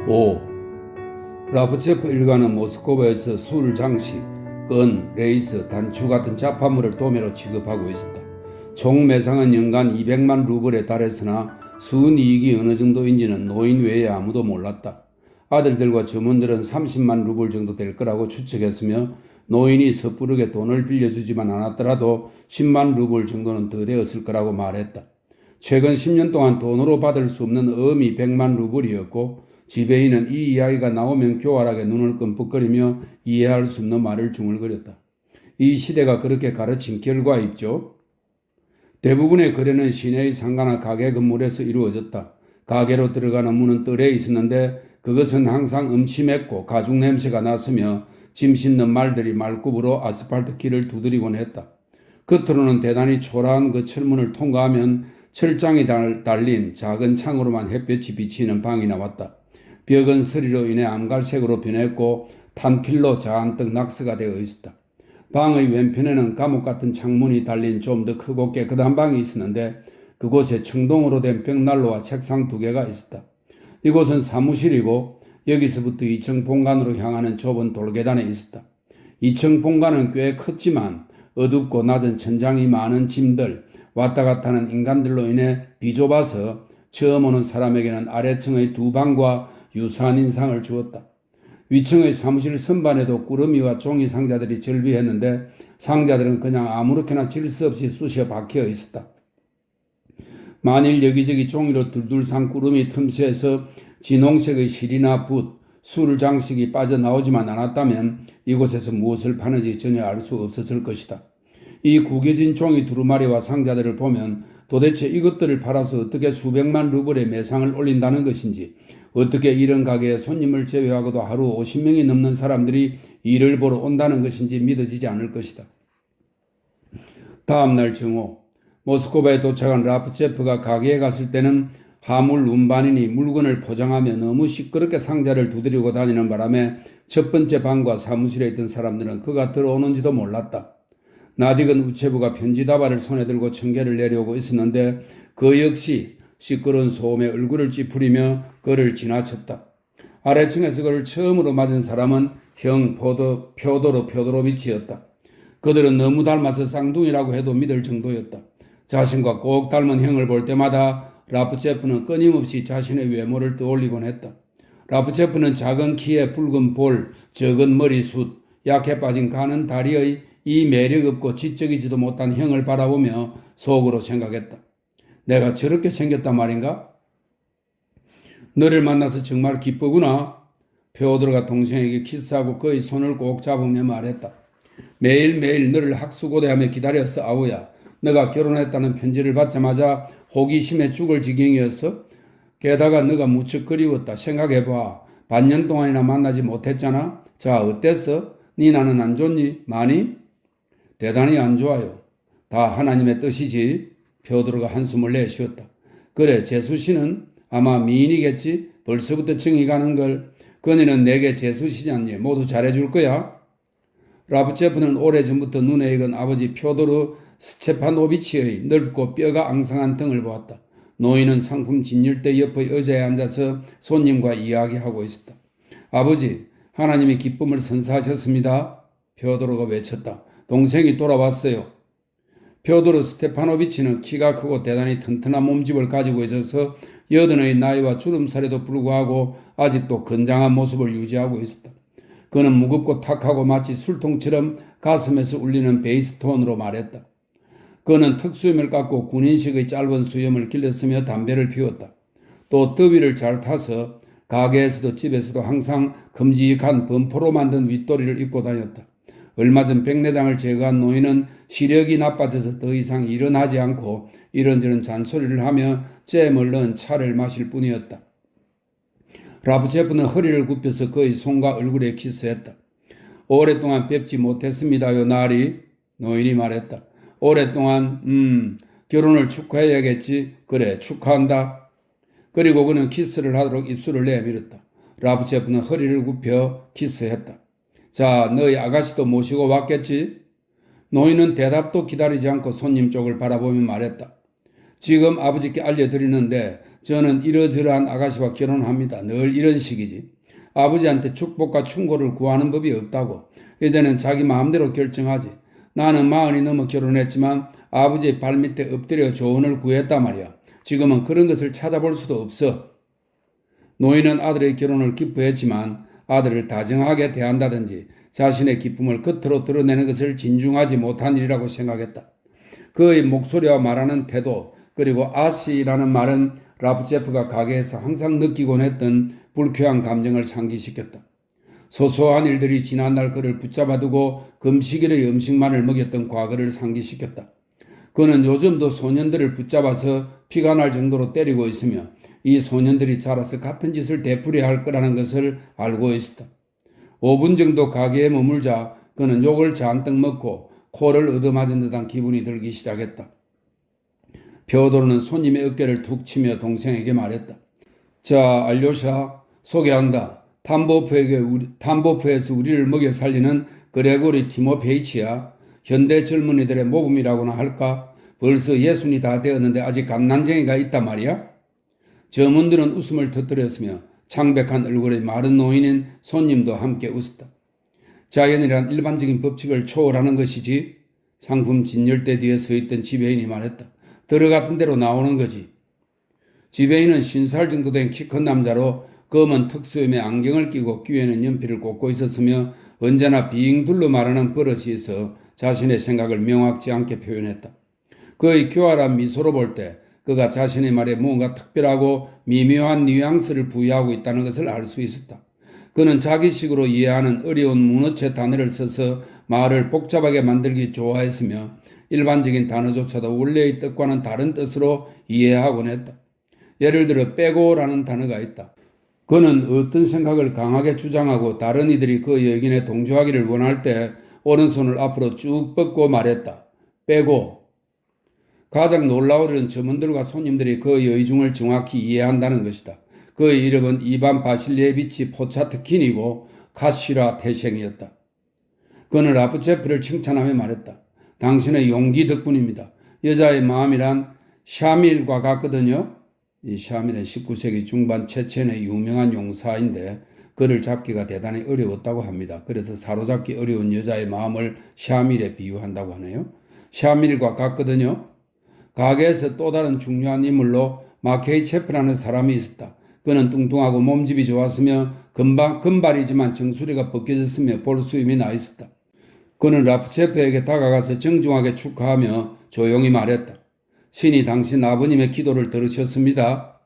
5. 라프체프 일가는 모스크바에서 술, 장식, 끈, 레이스, 단추 같은 자판물을 도매로 취급하고 있었다. 총 매상은 연간 200만 루블에 달했으나 순이익이 어느 정도인지는 노인 외에 아무도 몰랐다. 아들들과 점원들은 30만 루블 정도 될 거라고 추측했으며 노인이 섣부르게 돈을 빌려주지만 않았더라도 10만 루블 정도는 더 되었을 거라고 말했다. 최근 10년 동안 돈으로 받을 수 없는 어음이 100만 루블이었고 지배인은 이 이야기가 나오면 교활하게 눈을 끔뻑거리며 이해할 수 없는 말을 중얼거렸다. 이 시대가 그렇게 가르친 결과입죠. 대부분의 거래는 시내의 상가나 가게 건물에서 이루어졌다. 가게로 들어가는 문은 뜰에 있었는데 그것은 항상 음침했고 가죽 냄새가 났으며 짐 싣는 말들이 말굽으로 아스팔트 길을 두드리곤 했다. 겉으로는 대단히 초라한 그 철문을 통과하면 철장이 달린 작은 창으로만 햇볕이 비치는 방이 나왔다. 벽은 서리로 인해 암갈색으로 변했고 탄필로 잔뜩 낙서가 되어 있었다. 방의 왼편에는 감옥 같은 창문이 달린 좀 더 크고 깨끗한 방이 있었는데 그곳에 청동으로 된 벽난로와 책상 2개가 있었다. 이곳은 사무실이고 여기서부터 2층 본관으로 향하는 좁은 돌계단에 있었다. 2층 본관은 꽤 컸지만 어둡고 낮은 천장이 많은 짐들, 왔다 갔다 하는 인간들로 인해 비좁아서 처음 오는 사람에게는 아래층의 2방과 유사한 인상을 주었다. 위층의 사무실 선반에도 꾸러미와 종이 상자들이 절비했는데 상자들은 그냥 아무렇게나 질서 없이 쑤셔 박혀 있었다. 만일 여기저기 종이로 둘둘 산 꾸러미 틈새에서 진홍색의 실이나 붓, 술 장식이 빠져나오지만 않았다면 이곳에서 무엇을 파는지 전혀 알 수 없었을 것이다. 이 구겨진 종이 두루마리와 상자들을 보면 도대체 이것들을 팔아서 어떻게 수백만 루블의 매상을 올린다는 것인지, 어떻게 이런 가게에 손님을 제외하고도 하루 50명이 넘는 사람들이 일을 보러 온다는 것인지 믿어지지 않을 것이다. 다음날 정오, 모스크바에 도착한 라프체프가 가게에 갔을 때는 하물 운반인이 물건을 포장하며 너무 시끄럽게 상자를 두드리고 다니는 바람에 첫 번째 방과 사무실에 있던 사람들은 그가 들어오는지도 몰랐다. 나딕은 우체부가 편지다발을 손에 들고 청계를 내려오고 있었는데 그 역시 시끄러운 소음에 얼굴을 찌푸리며 그를 지나쳤다. 아래층에서 그를 처음으로 맞은 사람은 형 표도로 표도로비치였다. 그들은 너무 닮아서 쌍둥이라고 해도 믿을 정도였다. 자신과 꼭 닮은 형을 볼 때마다 라프체프는 끊임없이 자신의 외모를 떠올리곤 했다. 라프체프는 작은 키에 붉은 볼, 적은 머리숱, 약해 빠진 가는 다리의 이 매력없고 지적이지도 못한 형을 바라보며 속으로 생각했다. 내가 저렇게 생겼단 말인가? 너를 만나서 정말 기쁘구나. 페오도르가 동생에게 키스하고 그의 손을 꼭 잡으며 말했다. 매일매일 너를 학수고대하며 기다렸어, 아우야. 너가 결혼했다는 편지를 받자마자 호기심에 죽을 지경이었어. 게다가 너가 무척 그리웠다. 생각해봐. 반년 동안이나 만나지 못했잖아. 자, 어땠어? 네 나는 안 좋니? 많이? 대단히 안 좋아요. 다 하나님의 뜻이지. 페오도르가 한숨을 내쉬었다. 그래, 제수씨는 아마 미인이겠지? 벌써부터 정이 가는 걸. 그녀는 내게 제수씨잖니. 모두 잘해줄 거야. 라프체프는 오래전부터 눈에 익은 아버지 표도르 스테파노비치의 넓고 뼈가 앙상한 등을 보았다. 노인은 상품 진열대 옆의 의자에 앉아서 손님과 이야기하고 있었다. 아버지, 하나님이 기쁨을 선사하셨습니다. 표도르가 외쳤다. 동생이 돌아왔어요. 표도르 스테파노비치는 키가 크고 대단히 튼튼한 몸집을 가지고 있어서 80의 나이와 주름살에도 불구하고 아직도 건장한 모습을 유지하고 있었다. 그는 무겁고 탁하고 마치 술통처럼 가슴에서 울리는 베이스 톤으로 말했다. 그는 턱수염을 깎고 군인식의 짧은 수염을 길렀으며 담배를 피웠다. 또 더위를 잘 타서 가게에서도 집에서도 항상 큼직한 범포로 만든 윗도리를 입고 다녔다. 얼마 전 백내장을 제거한 노인은 시력이 나빠져서 더 이상 일어나지 않고 이런저런 잔소리를 하며 잼을 넣은 차를 마실 뿐이었다. 라프체프는 허리를 굽혀서 그의 손과 얼굴에 키스했다. 오랫동안 뵙지 못했습니다요, 나리. 노인이 말했다. 오랫동안, 결혼을 축하해야겠지. 그래, 축하한다. 그리고 그는 키스를 하도록 입술을 내밀었다. 라프체프는 허리를 굽혀 키스했다. 자, 너희 아가씨도 모시고 왔겠지? 노인은 대답도 기다리지 않고 손님 쪽을 바라보며 말했다. 지금 아버지께 알려드리는데 저는 이러저러한 아가씨와 결혼합니다. 늘 이런 식이지. 아버지한테 축복과 충고를 구하는 법이 없다고. 이제는 자기 마음대로 결정하지. 나는 40이 넘어 결혼했지만 아버지의 발밑에 엎드려 조언을 구했단 말이야. 지금은 그런 것을 찾아볼 수도 없어. 노인은 아들의 결혼을 기뻐했지만 아들을 다정하게 대한다든지 자신의 기쁨을 겉으로 드러내는 것을 진중하지 못한 일이라고 생각했다. 그의 목소리와 말하는 태도, 그리고 아씨라는 말은 라프제프가 가게에서 항상 느끼곤 했던 불쾌한 감정을 상기시켰다. 소소한 일들이 지난날 그를 붙잡아두고 금식일의 음식만을 먹였던 과거를 상기시켰다. 그는 요즘도 소년들을 붙잡아서 피가 날 정도로 때리고 있으며 이 소년들이 자라서 같은 짓을 되풀이할 할 거라는 것을 알고 있었다. 5분 정도 가게에 머물자 그는 욕을 잔뜩 먹고 코를 얻어맞은 듯한 기분이 들기 시작했다. 펴오도르는 손님의 어깨를 툭 치며 동생에게 말했다. 자, 알료샤, 소개한다. 탐보프에서 우리를 먹여 살리는 그레고리 티모페이치야. 현대 젊은이들의 모범이라고나 할까? 벌써 60이 다 되었는데 아직 갓난쟁이가 있단 말이야? 점원들은 웃음을 터뜨렸으며 창백한 얼굴의 마른 노인인 손님도 함께 웃었다. 자연이란 일반적인 법칙을 초월하는 것이지. 상품 진열대 뒤에 서 있던 지배인이 말했다. 들어갔던 대로 나오는 거지. 지배인은 50살 정도 된 키 큰 남자로 검은 턱수염에 안경을 끼고 귀에는 연필을 꽂고 있었으며 언제나 빙 둘러 말하는 버릇이 있어 자신의 생각을 명확지 않게 표현했다. 그의 교활한 미소로 볼 때 그가 자신의 말에 뭔가 특별하고 미묘한 뉘앙스를 부여하고 있다는 것을 알 수 있었다. 그는 자기식으로 이해하는 어려운 문어체 단어를 써서 말을 복잡하게 만들기 좋아했으며 일반적인 단어조차도 원래의 뜻과는 다른 뜻으로 이해하곤 했다. 예를 들어 빼고라는 단어가 있다. 그는 어떤 생각을 강하게 주장하고 다른 이들이 그 의견에 동조하기를 원할 때 오른손을 앞으로 쭉 뻗고 말했다. 빼고. 가장 놀라우려는 점원들과 손님들이 그의 의중을 정확히 이해한다는 것이다. 그의 이름은 이반 바실리에비치 포차트킨이고 카시라 태생이었다. 그는 라프체프를 칭찬하며 말했다. 당신의 용기 덕분입니다. 여자의 마음이란 샤밀과 같거든요. 이 샤밀은 19세기 중반 체첸의 유명한 용사인데 그를 잡기가 대단히 어려웠다고 합니다. 그래서 사로잡기 어려운 여자의 마음을 샤밀에 비유한다고 하네요. 샤밀과 같거든요. 가게에서 또 다른 중요한 인물로 마케이체프라는 사람이 있었다. 그는 뚱뚱하고 몸집이 좋았으며 금발이지만 정수리가 벗겨졌으며 볼수염이 나 있었다. 그는 라프체프에게 다가가서 정중하게 축하하며 조용히 말했다. 신이 당신 아버님의 기도를 들으셨습니다.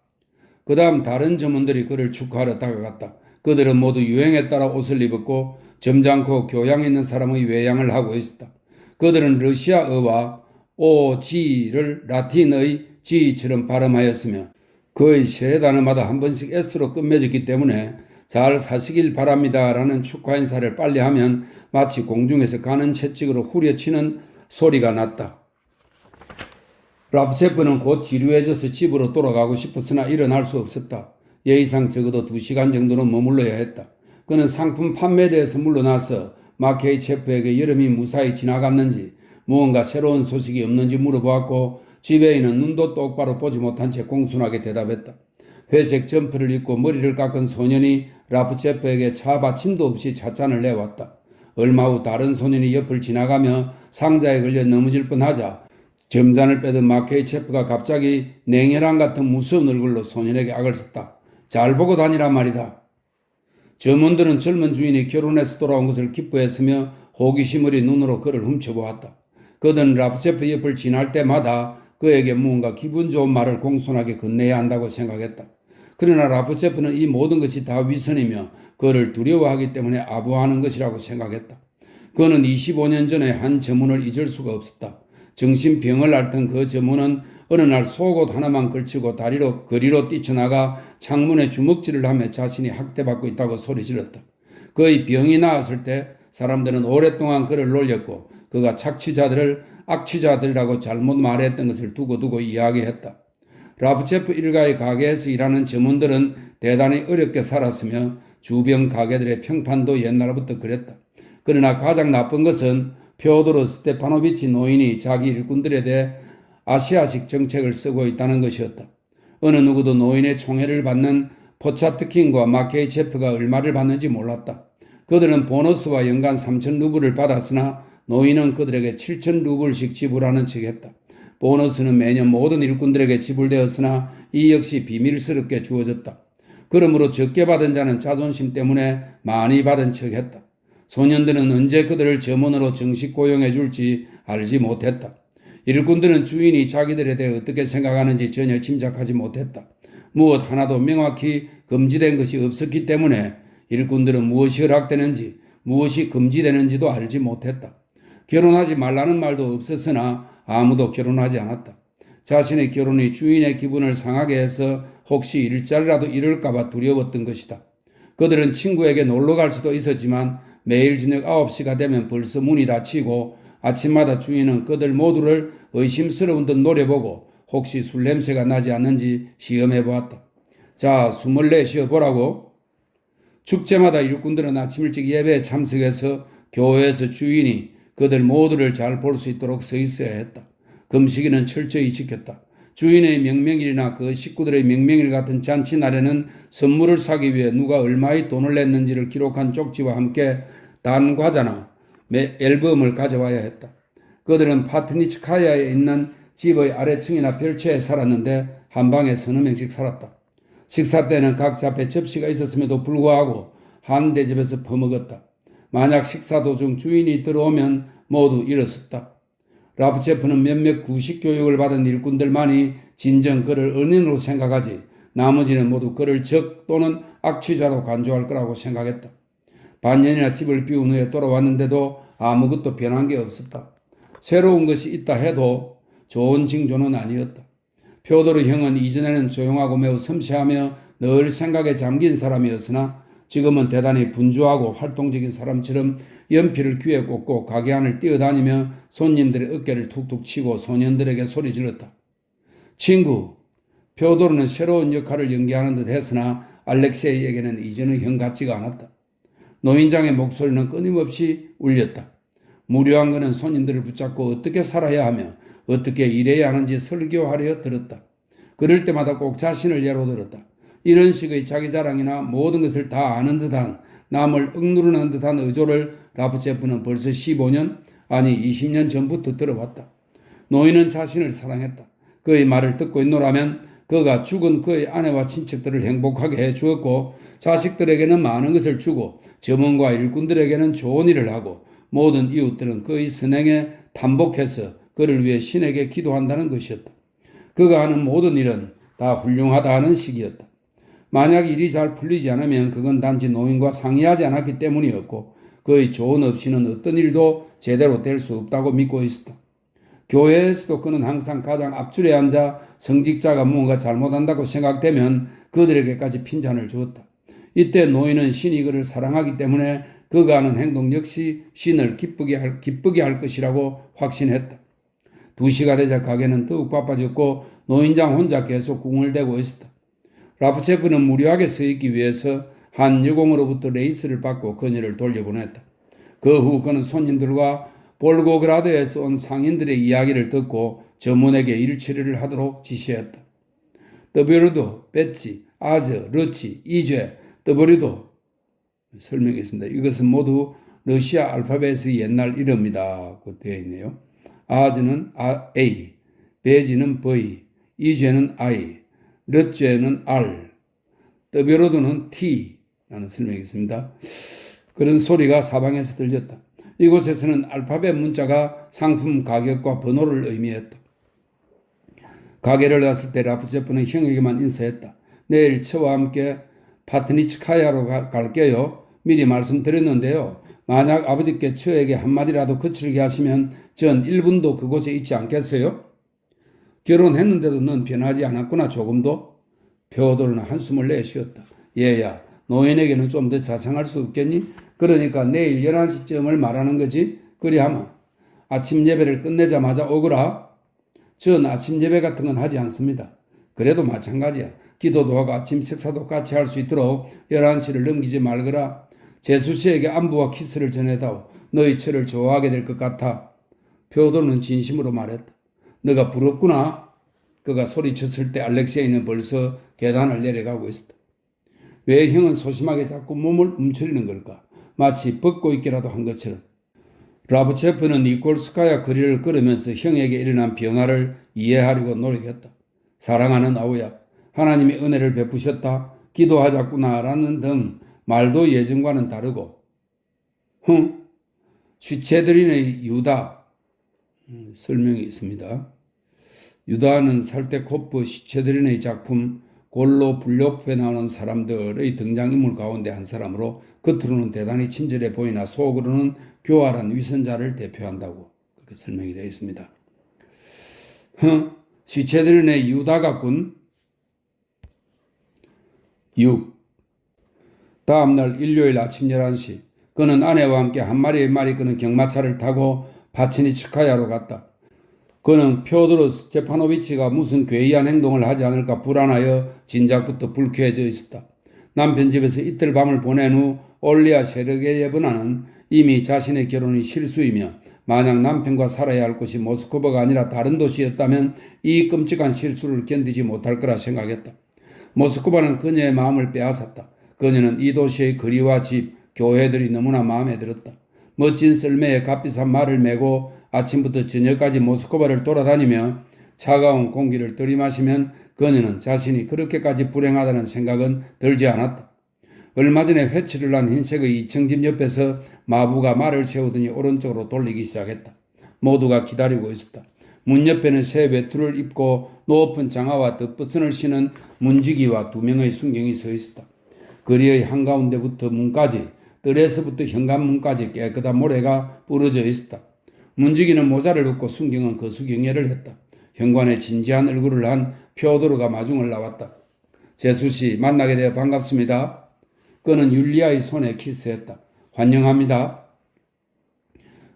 그 다음 다른 점원들이 그를 축하하러 다가갔다. 그들은 모두 유행에 따라 옷을 입었고 점잖고 교양 있는 사람의 외양을 하고 있었다. 그들은 러시아어와 오지를 라틴의 지처럼 발음하였으며 거의 세 단어마다 한 번씩 S로 끝맺었기 때문에 잘 사시길 바랍니다 라는 축하 인사를 빨리 하면 마치 공중에서 가는 채찍으로 후려치는 소리가 났다. 라프체프는 곧 지루해져서 집으로 돌아가고 싶었으나 일어날 수 없었다. 예의상 적어도 2시간 정도는 머물러야 했다. 그는 상품 판매대에서 물러나서 마케이체프에게 여름이 무사히 지나갔는지 무언가 새로운 소식이 없는지 물어보았고 지배인은 눈도 똑바로 보지 못한 채 공손하게 대답했다. 회색 점퍼를 입고 머리를 깎은 소년이 라프체프에게 차 받침도 없이 찻잔을 내왔다. 얼마 후 다른 소년이 옆을 지나가며 상자에 걸려 넘어질 뻔하자 점잔을 빼던 마케이체프가 갑자기 냉혈한 같은 무서운 얼굴로 소년에게 악을 썼다. 잘 보고 다니란 말이다. 점원들은 젊은 주인이 결혼해서 돌아온 것을 기뻐했으며 호기심 어린 눈으로 그를 훔쳐보았다. 그들은 라프체프 옆을 지날 때마다 그에게 무언가 기분 좋은 말을 공손하게 건네야 한다고 생각했다. 그러나 라프체프는 이 모든 것이 다 위선이며 그를 두려워하기 때문에 아부하는 것이라고 생각했다. 그는 25년 전에 한 점원을 잊을 수가 없었다. 정신병을 앓던 그 점원은 어느 날 속옷 하나만 걸치고 거리로 뛰쳐나가 창문에 주먹질을 하며 자신이 학대받고 있다고 소리질렀다. 그의 병이 나았을 때 사람들은 오랫동안 그를 놀렸고 그가 착취자들을 악취자들이라고 잘못 말했던 것을 두고두고 이야기했다. 라프체프 일가의 가게에서 일하는 점원들은 대단히 어렵게 살았으며 주변 가게들의 평판도 옛날부터 그랬다. 그러나 가장 나쁜 것은 퓨오도르 스테파노비치 노인이 자기 일꾼들에 대해 아시아식 정책을 쓰고 있다는 것이었다. 어느 누구도 노인의 총애를 받는 포차트킨과 마케이체프가 얼마를 받는지 몰랐다. 그들은 보너스와 연간 3천 루블을 받았으나 노인은 그들에게 7천 루블씩 지불하는 척했다. 보너스는 매년 모든 일꾼들에게 지불되었으나 이 역시 비밀스럽게 주어졌다. 그러므로 적게 받은 자는 자존심 때문에 많이 받은 척했다. 소년들은 언제 그들을 점원으로 정식 고용해 줄지 알지 못했다. 일꾼들은 주인이 자기들에 대해 어떻게 생각하는지 전혀 짐작하지 못했다. 무엇 하나도 명확히 금지된 것이 없었기 때문에 일꾼들은 무엇이 허락되는지 무엇이 금지되는지도 알지 못했다. 결혼하지 말라는 말도 없었으나 아무도 결혼하지 않았다. 자신의 결혼이 주인의 기분을 상하게 해서 혹시 일자리라도 잃을까봐 두려웠던 것이다. 그들은 친구에게 놀러 갈 수도 있었지만 매일 저녁 9시가 되면 벌써 문이 닫히고 아침마다 주인은 그들 모두를 의심스러운 듯 노려보고 혹시 술 냄새가 나지 않는지 시험해 보았다. 자, 숨을 내쉬어보라고. 축제마다 일꾼들은 아침 일찍 예배에 참석해서 교회에서 주인이 그들 모두를 잘 볼 수 있도록 서 있어야 했다. 금식일은 철저히 지켰다. 주인의 명명일이나 그 식구들의 명명일 같은 잔치날에는 선물을 사기 위해 누가 얼마의 돈을 냈는지를 기록한 쪽지와 함께 단과자나 앨범을 가져와야 했다. 그들은 파트니츠카야에 있는 집의 아래층이나 별채에 살았는데 한 방에 서너 명씩 살았다. 식사 때는 각자 앞에 접시가 있었음에도 불구하고 한 대접에서 퍼먹었다. 만약 식사 도중 주인이 들어오면 모두 일었었다. 라프체프는 몇몇 구식 교육을 받은 일꾼들만이 진정 그를 은인으로 생각하지 나머지는 모두 그를 적 또는 악취자로 간주할 거라고 생각했다. 반년이나 집을 비운 후에 돌아왔는데도 아무것도 변한 게 없었다. 새로운 것이 있다 해도 좋은 징조는 아니었다. 표도르 형은 이전에는 조용하고 매우 섬세하며 늘 생각에 잠긴 사람이었으나 지금은 대단히 분주하고 활동적인 사람처럼 연필을 귀에 꽂고 가게 안을 뛰어다니며 손님들의 어깨를 툭툭 치고 소년들에게 소리 질렀다. 친구, 표도르는 새로운 역할을 연기하는 듯 했으나 알렉세이에게는 이전의 형 같지가 않았다. 노인장의 목소리는 끊임없이 울렸다. 무료한 그는 손님들을 붙잡고 어떻게 살아야 하며 어떻게 일해야 하는지 설교하려 들었다. 그럴 때마다 꼭 자신을 예로 들었다. 이런 식의 자기 자랑이나 모든 것을 다 아는 듯한 남을 억누르는 듯한 의조를 라프체프는 벌써 15년 아니 20년 전부터 들어왔다. 노인은 자신을 사랑했다. 그의 말을 듣고 있노라면 그가 죽은 그의 아내와 친척들을 행복하게 해 주었고 자식들에게는 많은 것을 주고 점원과 일꾼들에게는 좋은 일을 하고 모든 이웃들은 그의 선행에 탄복해서 그를 위해 신에게 기도한다는 것이었다. 그가 하는 모든 일은 다 훌륭하다 하는 식이었다. 만약 일이 잘 풀리지 않으면 그건 단지 노인과 상의하지 않았기 때문이었고 그의 조언 없이는 어떤 일도 제대로 될 수 없다고 믿고 있었다. 교회에서도 그는 항상 가장 앞줄에 앉아 성직자가 무언가 잘못한다고 생각되면 그들에게까지 핀잔을 주었다. 이때 노인은 신이 그를 사랑하기 때문에 그가 하는 행동 역시 신을 기쁘게 할 것이라고 확신했다. 2시가 되자 가게는 더욱 바빠졌고 노인장 혼자 계속 궁을대고 있었다. 라프체프는 무료하게 서 있기 위해서 한 여공으로부터 레이스를 받고 그녀를 돌려보냈다. 그 후 그는 손님들과 볼고그라드에서 온 상인들의 이야기를 듣고 점원에게 일처리를 하도록 지시했다. 더베르도, 베치, 아저, 러치, 이죄, 더버리도 설명했습니다. 이것은 모두 러시아 알파벳의 옛날 이름이다. 되어 있네요. 아저는 A, 베지는 V, 이죄는 I, 러죄는 R, 더베르도는 T 라는 설명이 있습니다. 그런 소리가 사방에서 들렸다. 이곳에서는 알파벳 문자가 상품 가격과 번호를 의미했다. 가게를 갔을 때 라프체프는 형에게만 인사했다. 내일 저와 함께 파트니츠카야로 갈게요. 미리 말씀드렸는데요. 만약 아버지께 저에게 한마디라도 거칠게 하시면 전 1분도 그곳에 있지 않겠어요? 결혼했는데도 넌 변하지 않았구나 조금도. 표도르는 한숨을 내쉬었다. 얘야, 노인에게는 좀 더 자상할 수 없겠니? 그러니까 내일 11시쯤을 말하는 거지. 그리하면 아침 예배를 끝내자마자 오거라. 전 아침 예배 같은 건 하지 않습니다. 그래도 마찬가지야. 기도도 하고 아침 식사도 같이 할 수 있도록 11시를 넘기지 말거라. 제수 씨에게 안부와 키스를 전해다오. 너희 처를 좋아하게 될 것 같아. 표도는 진심으로 말했다. 너가 부럽구나. 그가 소리쳤을 때 알렉세이는 벌써 계단을 내려가고 있었다. 왜 형은 소심하게 자꾸 몸을 움츠리는 걸까? 마치 벗고 있기라도 한 것처럼. 라브체프는 니콜스카야 거리를 걸으면서 형에게 일어난 변화를 이해하려고 노력했다. 사랑하는 아우야, 하나님이 은혜를 베푸셨다. 기도하자꾸나라는 등 말도 예전과는 다르고, 슈체드린의 유다 설명이 있습니다. 유다는 살테코프 슈체드린의 작품 골로 불료프에 나오는 사람들의 등장인물 가운데 한 사람으로 겉으로는 대단히 친절해 보이나 속으로는 교활한 위선자를 대표한다고 그렇게 설명이 되어 있습니다. 슈체드린의 유다가군 6. 다음날 일요일 아침 11시 그는 아내와 함께 한 마리의 말이 끄는 경마차를 타고 파치니츠카야로 갔다. 그는 표드로 스테파노비치가 무슨 괴이한 행동을 하지 않을까 불안하여 진작부터 불쾌해져 있었다. 남편 집에서 이틀 밤을 보낸 후 올리아 세르게예브나는 이미 자신의 결혼이 실수이며 만약 남편과 살아야 할 곳이 모스크바가 아니라 다른 도시였다면 이 끔찍한 실수를 견디지 못할 거라 생각했다. 모스크바는 그녀의 마음을 빼앗았다. 그녀는 이 도시의 거리와 집, 교회들이 너무나 마음에 들었다. 멋진 썰매에 값비싼 말을 메고 아침부터 저녁까지 모스크바를 돌아다니며 차가운 공기를 들이마시면 그녀는 자신이 그렇게까지 불행하다는 생각은 들지 않았다. 얼마 전에 회치를 난 흰색의 2층 집 옆에서 마부가 말을 세우더니 오른쪽으로 돌리기 시작했다. 모두가 기다리고 있었다. 문 옆에는 새 외투를 입고 높은 장화와 덧버선을 신은 문지기와 2명의 순경이 서 있었다. 거리의 한가운데부터 문까지, 뜰에서부터 현관문까지 깨끗한 모래가 부러져 있었다. 문지기는 모자를 벗고 순경은 거수경례를 했다. 현관에 진지한 얼굴을 한 표도르가 마중을 나왔다. 제수씨, 만나게 되어 반갑습니다. 그는 율리아의 손에 키스했다. 환영합니다.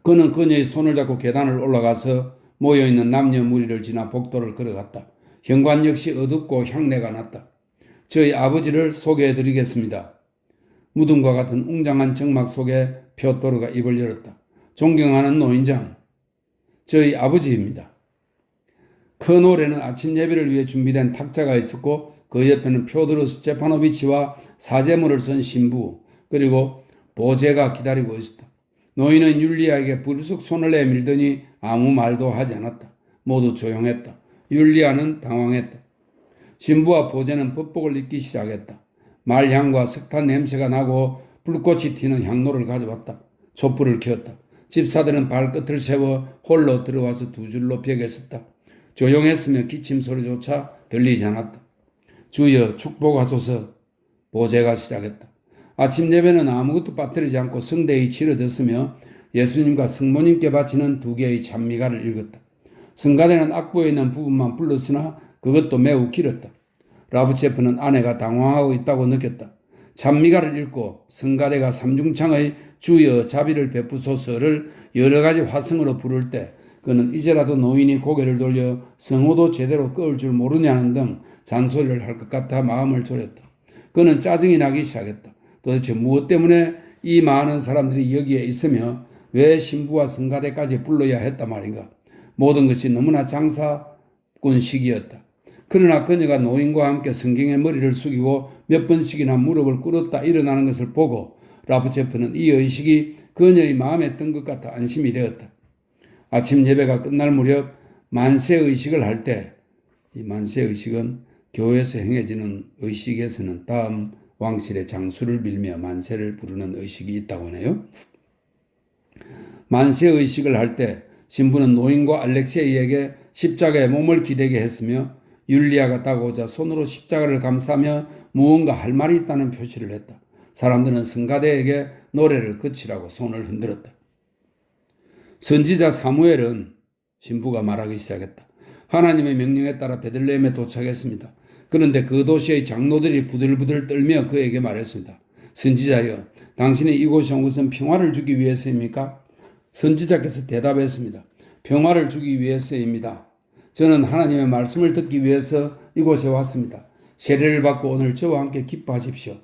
그는 그녀의 손을 잡고 계단을 올라가서 모여있는 남녀 무리를 지나 복도를 걸어갔다. 현관 역시 어둡고 향내가 났다. 저희 아버지를 소개해드리겠습니다. 무덤과 같은 웅장한 정막 속에 표도르가 입을 열었다. 존경하는 노인장, 저희 아버지입니다. 큰 홀에는 아침 예배를 위해 준비된 탁자가 있었고 그 옆에는 표도르 스테파노비치와 사제물을 쓴 신부 그리고 보제가 기다리고 있었다. 노인은 율리아에게 불쑥 손을 내밀더니 아무 말도 하지 않았다. 모두 조용했다. 율리아는 당황했다. 신부와 보제는 법복을 입기 시작했다. 말향과 석탄 냄새가 나고 불꽃이 튀는 향로를 가져왔다. 촛불을 켰다. 집사들은 발끝을 세워 홀로 들어와서 두 줄로 벽에 섰다. 조용했으며 기침 소리조차 들리지 않았다. 주여 축복하소서. 보제가 시작했다. 아침 예배는 아무것도 빠뜨리지 않고 성대히 치러졌으며 예수님과 성모님께 바치는 2개의 찬미가를 읽었다. 성가대는 악보에 있는 부분만 불렀으나 그것도 매우 길었다. 라브체프는 아내가 당황하고 있다고 느꼈다. 찬미가를 읽고 성가대가 삼중창의 주여 자비를 베푸소서를 여러 가지 화성으로 부를 때 그는 이제라도 노인이 고개를 돌려 성호도 제대로 끄을 줄 모르냐는 등 잔소리를 할 것 같아 마음을 졸였다. 그는 짜증이 나기 시작했다. 도대체 무엇 때문에 이 많은 사람들이 여기에 있으며 왜 신부와 성가대까지 불러야 했단 말인가. 모든 것이 너무나 장사꾼식이었다. 그러나 그녀가 노인과 함께 성경의 머리를 숙이고 몇 번씩이나 무릎을 꿇었다 일어나는 것을 보고 라브체프는 이 의식이 그녀의 마음에 든 것 같아 안심이 되었다. 아침 예배가 끝날 무렵 만세의식을 할 때, 이 만세의식은 교회에서 행해지는 의식에서는 다음 왕실의 장수를 빌며 만세를 부르는 의식이 있다고 하네요. 만세의식을 할 때 신부는 노인과 알렉세이에게 십자가에 몸을 기대게 했으며 율리아가 다가오자 손으로 십자가를 감싸며 무언가 할 말이 있다는 표시를 했다. 사람들은 성가대에게 노래를 그치라고 손을 흔들었다. 선지자 사무엘은 신부가 말하기 시작했다. 하나님의 명령에 따라 베들레헴에 도착했습니다. 그런데 그 도시의 장로들이 부들부들 떨며 그에게 말했습니다. 선지자여, 당신이 이곳에 온 것은 평화를 주기 위해서입니까? 선지자께서 대답했습니다. 평화를 주기 위해서입니다. 저는 하나님의 말씀을 듣기 위해서 이곳에 왔습니다. 세례를 받고 오늘 저와 함께 기뻐하십시오.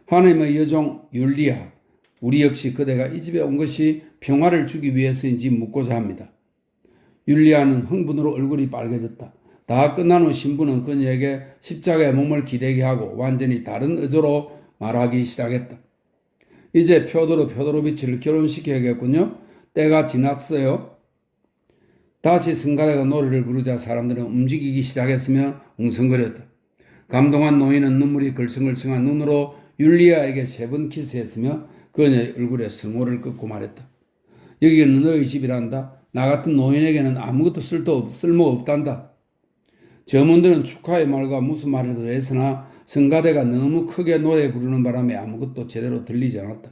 하나님의 여종 율리아, 우리 역시 그대가 이 집에 온 것이 평화를 주기 위해서인지 묻고자 합니다. 율리아는 흥분으로 얼굴이 빨개졌다. 다 끝난 후 신부는 그녀에게 십자가의 몸을 기대게 하고 완전히 다른 의도로 말하기 시작했다. 이제 펴도로비치를 결혼시켜야겠군요. 때가 지났어요. 다시 성가대가 노래를 부르자 사람들은 움직이기 시작했으며 웅성거렸다. 감동한 노인은 눈물이 걸성걸성한 눈으로 율리아에게 3번 키스했으며 그녀의 얼굴에 성호를 긋고 말했다. 여기는 너희 집이란다. 나 같은 노인에게는 아무것도 쓸모없단다. 점원들은 축하의 말과 무슨 말을 했으나 성가대가 너무 크게 노래 부르는 바람에 아무것도 제대로 들리지 않았다.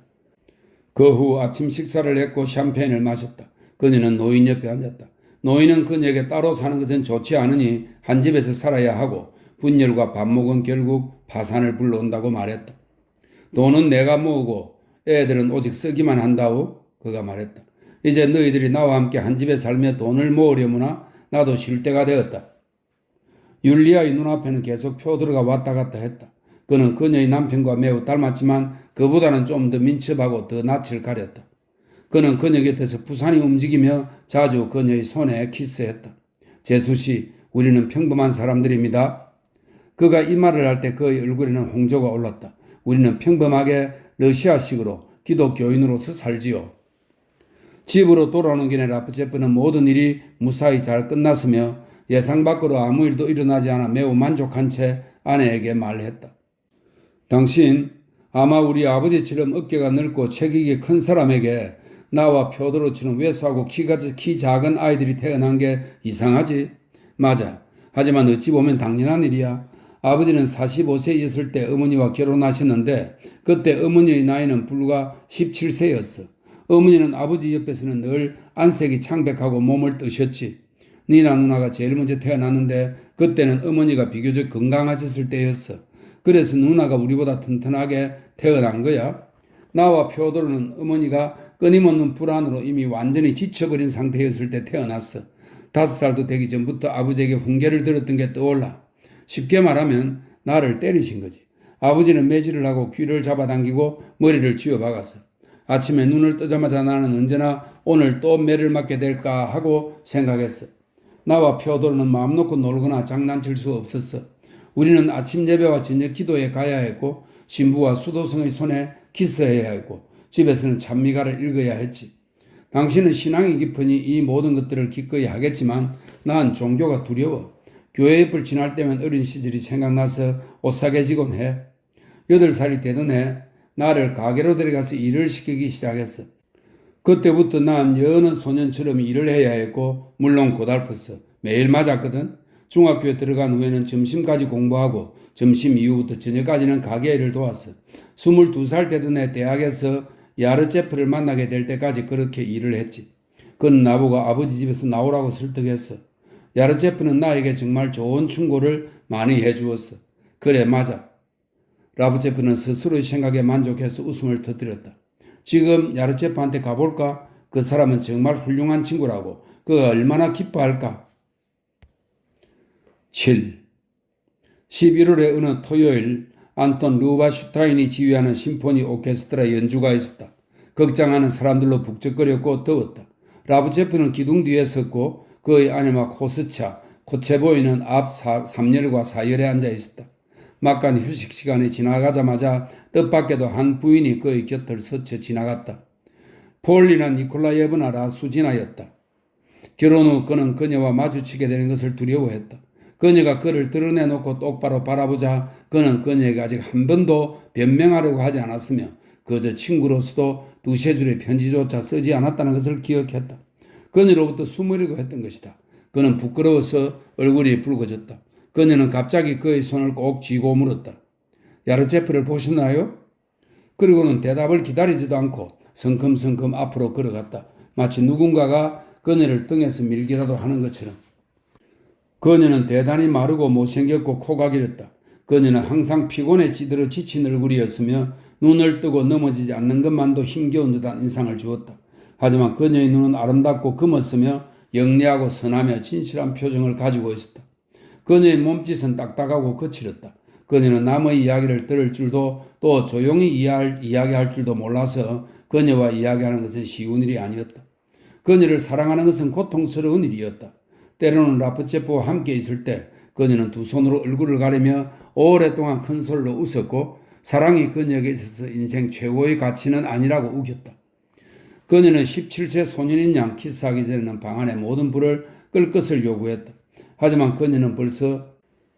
그 후 아침 식사를 했고 샴페인을 마셨다. 그녀는 노인 옆에 앉았다. 노인은 그녀에게 따로 사는 것은 좋지 않으니 한 집에서 살아야 하고 분열과 반목은 결국 파산을 불러온다고 말했다. 돈은 내가 모으고 애들은 오직 쓰기만 한다고 그가 말했다. 이제 너희들이 나와 함께 한 집에 살며 돈을 모으려무나 나도 쉴 때가 되었다. 율리아의 눈앞에는 계속 표도르가 왔다 갔다 했다. 그는 그녀의 남편과 매우 닮았지만 그보다는 좀 더 민첩하고 더 낯을 가렸다. 그는 그녀 곁에서 부산히 움직이며 자주 그녀의 손에 키스했다. 제수씨, 우리는 평범한 사람들입니다. 그가 이 말을 할 때 그의 얼굴에는 홍조가 올랐다. 우리는 평범하게 러시아식으로 기독교인으로서 살지요. 집으로 돌아오는 길에 라프체프는 모든 일이 무사히 잘 끝났으며 예상 밖으로 아무 일도 일어나지 않아 매우 만족한 채 아내에게 말했다. 당신 아마 우리 아버지처럼 어깨가 넓고 체격이 큰 사람에게 나와 표도로처럼 왜소하고 키 작은 아이들이 태어난 게 이상하지? 맞아. 하지만 어찌 보면 당연한 일이야. 아버지는 45세였을 때 어머니와 결혼하셨는데 그때 어머니의 나이는 불과 17세였어. 어머니는 아버지 옆에서는 늘 안색이 창백하고 몸을 뜨셨지. 니나 누나가 제일 먼저 태어났는데 그때는 어머니가 비교적 건강하셨을 때였어. 그래서 누나가 우리보다 튼튼하게 태어난 거야. 나와 표도로는 어머니가 끊임없는 불안으로 이미 완전히 지쳐버린 상태였을 때 태어났어. 5살도 되기 전부터 아버지에게 훈계를 들었던 게 떠올라. 쉽게 말하면 나를 때리신 거지. 아버지는 매질을 하고 귀를 잡아당기고 머리를 쥐어박았어. 아침에 눈을 뜨자마자 나는 언제나 오늘 또 매를 맞게 될까 하고 생각했어. 나와 표도로는 마음 놓고 놀거나 장난칠 수 없었어. 우리는 아침 예배와 저녁 기도에 가야 했고 신부와 수도승의 손에 키스해야 했고 집에서는 찬미가를 읽어야 했지. 당신은 신앙이 깊으니 이 모든 것들을 기꺼이 하겠지만 난 종교가 두려워. 교회 옆을 지날 때면 어린 시절이 생각나서 오싹해지곤 해. 8살이 되던 해 나를 가게로 데려가서 일을 시키기 시작했어. 그때부터 난 여느 소년처럼 일을 해야 했고 물론 고달팠어. 매일 맞았거든. 중학교에 들어간 후에는 점심까지 공부하고 점심 이후부터 저녁까지는 가게 일을 도왔어. 22살 되던 해 대학에서 야르제프를 만나게 될 때까지 그렇게 일을 했지. 그는 나보고 아버지 집에서 나오라고 설득했어. 야르제프는 나에게 정말 좋은 충고를 많이 해주었어. 그래 맞아. 라브제프는 스스로의 생각에 만족해서 웃음을 터뜨렸다. 지금 야르제프한테 가볼까? 그 사람은 정말 훌륭한 친구라고. 그가 얼마나 기뻐할까? 7. 11월의 어느 토요일 안톤 루바슈타인이 지휘하는 심포니 오케스트라 연주가 있었다. 극장하는 사람들로 북적거렸고 더웠다. 라브제프는 기둥 뒤에 섰고 그의 아내와 코스차, 코체보이는 앞 3열과 4열에 앉아 있었다. 막간 휴식 시간이 지나가자마자 뜻밖에도 한 부인이 그의 곁을 스쳐 지나갔다. 폴리나 니콜라예브나 라수지나였다. 결혼 후 그는 그녀와 마주치게 되는 것을 두려워했다. 그녀가 그를 드러내놓고 똑바로 바라보자 그는 그녀에게 아직 한 번도 변명하려고 하지 않았으며 그저 친구로서도 2-3줄의 편지조차 쓰지 않았다는 것을 기억했다. 그녀로부터 숨으려고 했던 것이다. 그는 부끄러워서 얼굴이 붉어졌다. 그녀는 갑자기 그의 손을 꼭 쥐고 물었다. 야르제프를 보셨나요? 그리고는 대답을 기다리지도 않고 성큼성큼 앞으로 걸어갔다. 마치 누군가가 그녀를 등에서 밀기라도 하는 것처럼. 그녀는 대단히 마르고 못생겼고 코가 길었다. 그녀는 항상 피곤에 찌들어 지친 얼굴이었으며 눈을 뜨고 넘어지지 않는 것만도 힘겨운 듯한 인상을 주었다. 하지만 그녀의 눈은 아름답고 금었으며 영리하고 선하며 진실한 표정을 가지고 있었다. 그녀의 몸짓은 딱딱하고 거칠었다. 그녀는 남의 이야기를 들을 줄도 또 조용히 이야기할 줄도 몰라서 그녀와 이야기하는 것은 쉬운 일이 아니었다. 그녀를 사랑하는 것은 고통스러운 일이었다. 때로는 라프체프와 함께 있을 때 그녀는 두 손으로 얼굴을 가리며 오랫동안 큰 소리로 웃었고 사랑이 그녀에게 있어서 인생 최고의 가치는 아니라고 우겼다. 그녀는 17세 소년인 양 키스하기 전에는 방 안의 모든 불을 끌 것을 요구했다. 하지만 그녀는 벌써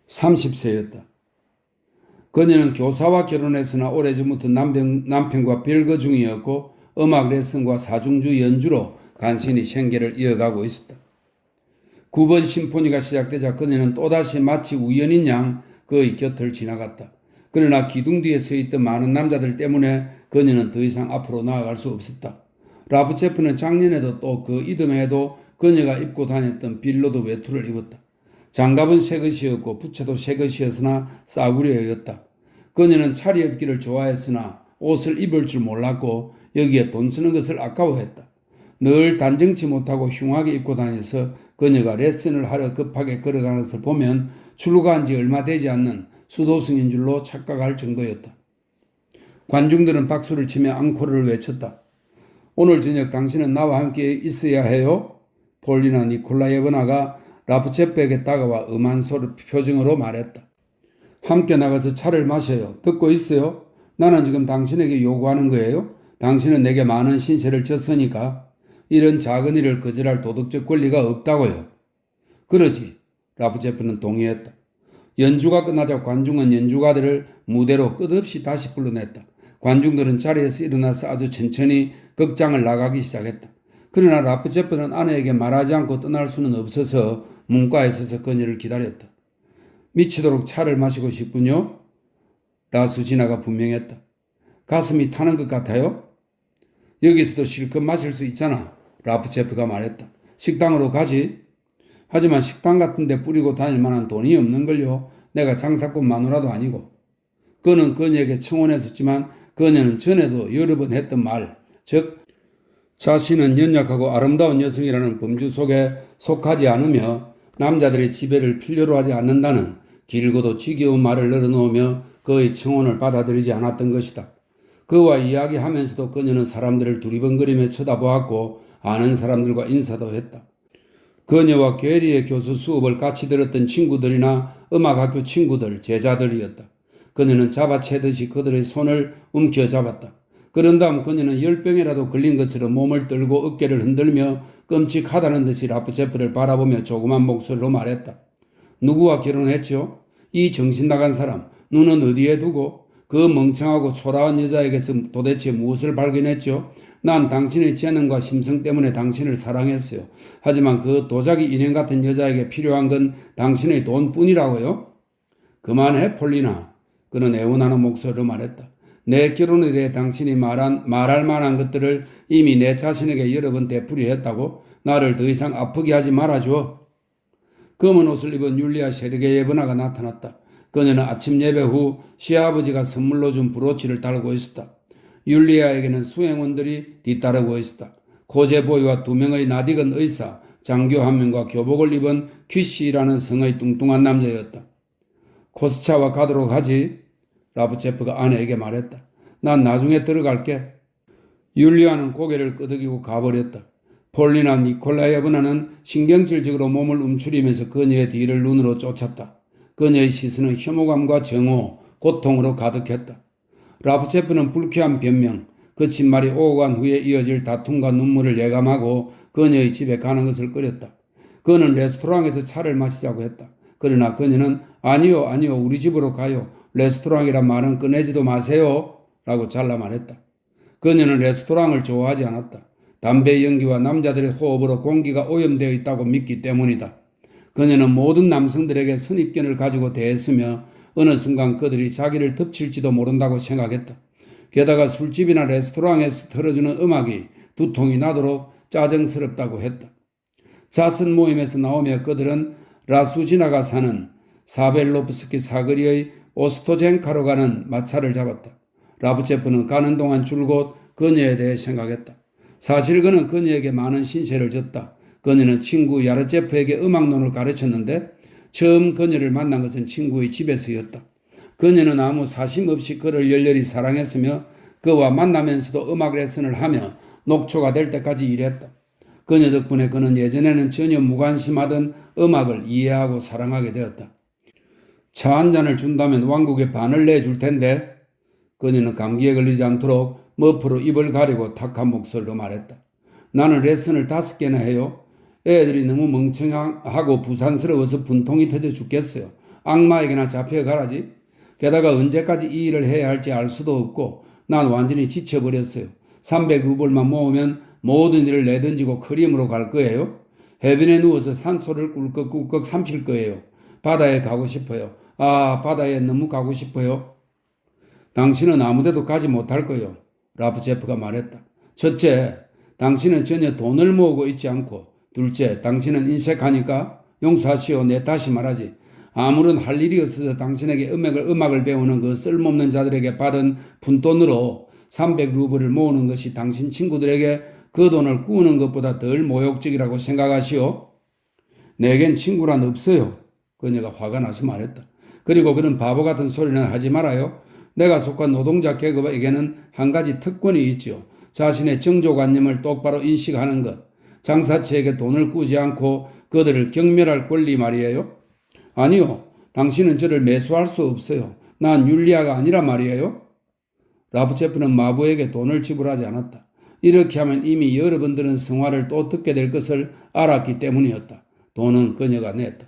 30세였다. 그녀는 교사와 결혼했으나 오래전부터 남편과 별거 중이었고 음악 레슨과 사중주 연주로 간신히 생계를 이어가고 있었다. 9번 심포니가 시작되자 그녀는 또다시 마치 우연인 양 그의 곁을 지나갔다. 그러나 기둥 뒤에 서 있던 많은 남자들 때문에 그녀는 더 이상 앞으로 나아갈 수 없었다. 라프체프는 작년에도 또 그 이듬해에도 그녀가 입고 다녔던 빌로드 외투를 입었다. 장갑은 새 것이었고 부채도 새 것이었으나 싸구려였다. 그녀는 차려입기를 좋아했으나 옷을 입을 줄 몰랐고 여기에 돈 쓰는 것을 아까워했다. 늘 단정치 못하고 흉하게 입고 다녀서 그녀가 레슨을 하러 급하게 걸어가는 것을 보면 출가한 지 얼마 되지 않는 수도승인 줄로 착각할 정도였다. 관중들은 박수를 치며 앙코르를 외쳤다. 오늘 저녁 당신은 나와 함께 있어야 해요. 폴리나 니콜라예브나가 라프체프에게 다가와 음한 표정으로 말했다. 함께 나가서 차를 마셔요. 듣고 있어요? 나는 지금 당신에게 요구하는 거예요. 당신은 내게 많은 신세를 졌으니까 이런 작은 일을 거절할 도덕적 권리가 없다고요. 그러지. 라프체프는 동의했다. 연주가 끝나자 관중은 연주가들을 무대로 끝없이 다시 불러냈다. 관중들은 자리에서 일어나서 아주 천천히 극장을 나가기 시작했다. 그러나 라프체프는 아내에게 말하지 않고 떠날 수는 없어서 문가에 서서 그녀를 기다렸다. 미치도록 차를 마시고 싶군요. 라수지나가 분명했다. 가슴이 타는 것 같아요? 여기서도 실컷 마실 수 있잖아. 라프체프가 말했다. 식당으로 가지. 하지만 식당 같은 데 뿌리고 다닐 만한 돈이 없는걸요. 내가 장사꾼 마누라도 아니고. 그는 그녀에게 청혼했었지만 그녀는 전에도 여러 번 했던 말, 즉 자신은 연약하고 아름다운 여성이라는 범주 속에 속하지 않으며 남자들의 지배를 필요로 하지 않는다는 길고도 지겨운 말을 늘어놓으며 그의 청혼을 받아들이지 않았던 것이다. 그와 이야기하면서도 그녀는 사람들을 두리번거리며 쳐다보았고 아는 사람들과 인사도 했다. 그녀와 괴리의 교수 수업을 같이 들었던 친구들이나 음악학교 친구들, 제자들이었다. 그녀는 잡아채듯이 그들의 손을 움켜잡았다. 그런 다음 그녀는 열병이라도 걸린 것처럼 몸을 떨고 어깨를 흔들며 끔찍하다는 듯이 라프체프를 바라보며 조그만 목소리로 말했다. 누구와 결혼했죠? 이 정신 나간 사람, 눈은 어디에 두고 그 멍청하고 초라한 여자에게서 도대체 무엇을 발견했죠? 난 당신의 재능과 심성 때문에 당신을 사랑했어요. 하지만 그 도자기 인형 같은 여자에게 필요한 건 당신의 돈뿐이라고요? 그만해, 폴리나. 그는 애원하는 목소리로 말했다. 내 결혼에 대해 당신이 말할 만한 것들을 이미 내 자신에게 여러 번 되풀이했다고 나를 더 이상 아프게 하지 말아줘. 검은 옷을 입은 율리아 세르게예브나가 나타났다. 그녀는 아침 예배 후 시아버지가 선물로 준 브로치를 달고 있었다. 율리아에게는 수행원들이 뒤따르고 있었다. 코제보이와 2명의 낯익은 의사, 장교 1명과 교복을 입은 퀴시라는 성의 뚱뚱한 남자였다. 코스차와 가도록 하지. 라프체프가 아내에게 말했다. 난 나중에 들어갈게. 율리아는 고개를 끄덕이고 가버렸다. 폴리나 니콜라예브나는 신경질적으로 몸을 움츠리면서 그녀의 뒤를 눈으로 쫓았다. 그녀의 시선은 혐오감과 정오, 고통으로 가득했다. 라프체프는 불쾌한 변명, 거친 말이 오고 간 후에 이어질 다툼과 눈물을 예감하고 그녀의 집에 가는 것을 꺼렸다. 그는 레스토랑에서 차를 마시자고 했다. 그러나 그녀는 아니요, 우리 집으로 가요. 레스토랑이란 말은 꺼내지도 마세요. 라고 잘라 말했다. 그녀는 레스토랑을 좋아하지 않았다. 담배 연기와 남자들의 호흡으로 공기가 오염되어 있다고 믿기 때문이다. 그녀는 모든 남성들에게 선입견을 가지고 대했으며 어느 순간 그들이 자기를 덮칠지도 모른다고 생각했다. 게다가 술집이나 레스토랑에서 틀어주는 음악이 두통이 나도록 짜증스럽다고 했다. 자선 모임에서 나오며 그들은 라수지나가 사는 사벨로프스키 사거리의 오스토젠카로 가는 마차를 잡았다. 라프체프는 가는 동안 줄곧 그녀에 대해 생각했다. 사실 그는 그녀에게 많은 신세를 졌다. 그녀는 친구 야르제프에게 음악론을 가르쳤는데 처음 그녀를 만난 것은 친구의 집에서였다. 그녀는 아무 사심 없이 그를 열렬히 사랑했으며 그와 만나면서도 음악 레슨을 하며 녹초가 될 때까지 일했다. 그녀 덕분에 그는 예전에는 전혀 무관심하던 음악을 이해하고 사랑하게 되었다. 차 한 잔을 준다면 왕국에 반을 내줄 텐데. 그녀는 감기에 걸리지 않도록 머프로 입을 가리고 탁한 목소리로 말했다. 나는 레슨을 5개나 해요. 애들이 너무 멍청하고 부산스러워서 분통이 터져 죽겠어요. 악마에게나 잡혀가라지. 게다가 언제까지 이 일을 해야 할지 알 수도 없고 난 완전히 지쳐버렸어요. 300루블만 모으면 모든 일을 내던지고 크림으로 갈 거예요. 해변에 누워서 산소를 꿀꺽꿀꺽 삼킬 거예요. 바다에 가고 싶어요. 아, 바다에 너무 가고 싶어요. 당신은 아무데도 가지 못할 거요. 라프제프가 말했다. 첫째, 당신은 전혀 돈을 모으고 있지 않고, 둘째, 당신은 인색하니까 용서하시오. 내 다시 말하지. 아무런 할 일이 없어서 당신에게 음악을 배우는 그 쓸모없는 자들에게 받은 푼돈으로 300루블을 모으는 것이 당신 친구들에게 그 돈을 꾸는 것보다 덜 모욕적이라고 생각하시오. 내겐 친구란 없어요. 그녀가 화가 나서 말했다. 그리고 그런 바보 같은 소리는 하지 말아요. 내가 속한 노동자 계급에게는 한 가지 특권이 있지요. 자신의 정조관념을 똑바로 인식하는 것. 장사치에게 돈을 꾸지 않고 그들을 경멸할 권리 말이에요. 아니요. 당신은 저를 매수할 수 없어요. 난 율리아가 아니라 말이에요. 라프체프는 마부에게 돈을 지불하지 않았다. 이렇게 하면 이미 여러분들은 성화를 또 듣게 될 것을 알았기 때문이었다. 돈은 그녀가 냈다.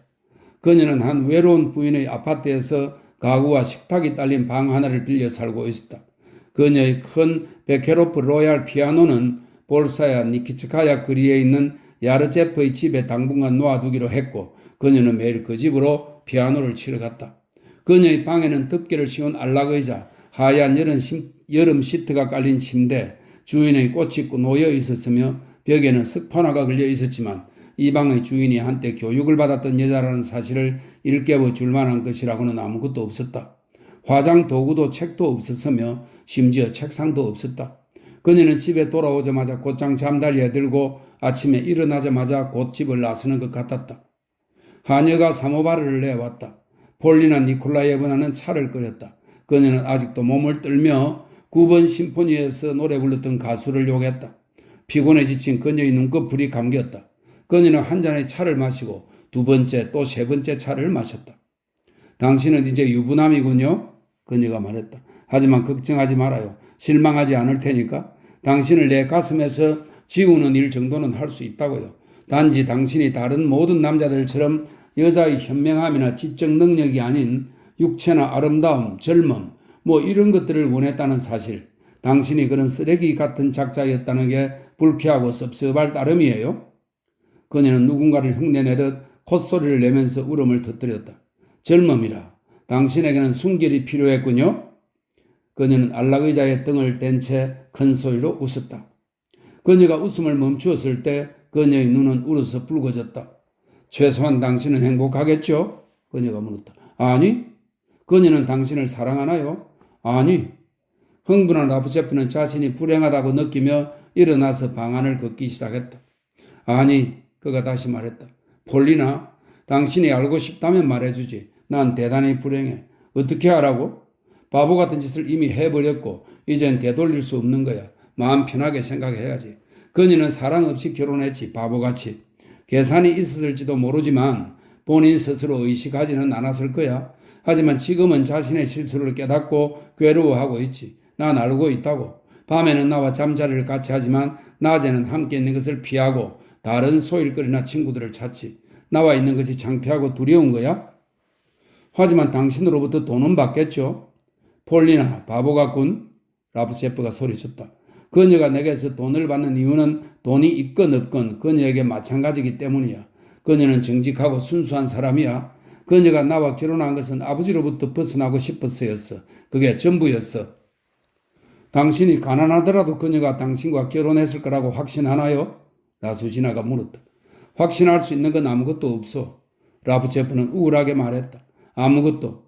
그녀는 한 외로운 부인의 아파트에서 가구와 식탁이 딸린 방 하나를 빌려 살고 있었다. 그녀의 큰 베케로프 로얄 피아노는 볼사야 니키츠카야 거리에 있는 야르제프의 집에 당분간 놓아두기로 했고 그녀는 매일 그 집으로 피아노를 치러 갔다. 그녀의 방에는 덮개를 씌운 안락의자, 하얀 여름 시트가 깔린 침대, 주인의 꽃이 놓여 있었으며 벽에는 석판화가 걸려 있었지만 이 방의 주인이 한때 교육을 받았던 여자라는 사실을 일깨워 줄 만한 것이라고는 아무것도 없었다. 화장 도구도 책도 없었으며 심지어 책상도 없었다. 그녀는 집에 돌아오자마자 곧장 잠달리에 들고 아침에 일어나자마자 곧 집을 나서는 것 같았다. 하녀가 사모바르를 내왔다. 폴리나 니콜라예브나는 차를 끓였다. 그녀는 아직도 몸을 떨며 9번 심포니에서 노래 불렀던 가수를 욕했다. 피곤해 지친 그녀의 눈꺼풀이 감겼다. 그녀는 한 잔의 차를 마시고 두 번째 또 세 번째 차를 마셨다. 당신은 이제 유부남이군요. 그녀가 말했다. 하지만 걱정하지 말아요. 실망하지 않을 테니까. 당신을 내 가슴에서 지우는 일 정도는 할 수 있다고요. 단지 당신이 다른 모든 남자들처럼 여자의 현명함이나 지적 능력이 아닌 육체나 아름다움, 젊음, 이런 것들을 원했다는 사실. 당신이 그런 쓰레기 같은 작자였다는 게 불쾌하고 섭섭할 따름이에요. 그녀는 누군가를 흉내내듯 콧소리를 내면서 울음을 터뜨렸다. 젊음이라. 당신에게는 순결이 필요했군요. 그녀는 안락의자의 등을 댄 채 큰 소리로 웃었다. 그녀가 웃음을 멈추었을 때 그녀의 눈은 울어서 붉어졌다. 최소한 당신은 행복하겠죠? 그녀가 물었다. 아니. 그녀는 당신을 사랑하나요? 아니. 흥분한 라프체프는 자신이 불행하다고 느끼며 일어나서 방 안을 걷기 시작했다. 아니, 그가 다시 말했다. 폴리나, 당신이 알고 싶다면 말해주지. 난 대단히 불행해. 어떻게 하라고? 바보 같은 짓을 이미 해버렸고 이젠 되돌릴 수 없는 거야. 마음 편하게 생각해야지. 그녀는 사랑 없이 결혼했지. 바보같이. 계산이 있었을지도 모르지만 본인 스스로 의식하지는 않았을 거야. 하지만 지금은 자신의 실수를 깨닫고 괴로워하고 있지. 난 알고 있다고. 밤에는 나와 잠자리를 같이 하지만 낮에는 함께 있는 것을 피하고 다른 소일거리나 친구들을 찾지. 나와 있는 것이 창피하고 두려운 거야? 하지만 당신으로부터 돈은 받겠죠? 폴리나, 바보 같군. 라프체프가 소리쳤다. 그녀가 내게서 돈을 받는 이유는 돈이 있건 없건 그녀에게 마찬가지이기 때문이야. 그녀는 정직하고 순수한 사람이야. 그녀가 나와 결혼한 것은 아버지로부터 벗어나고 싶어서였어. 그게 전부였어. 당신이 가난하더라도 그녀가 당신과 결혼했을 거라고 확신하나요? 라수지나가 물었다. 확신할 수 있는 건 아무것도 없어. 라프체프는 우울하게 말했다.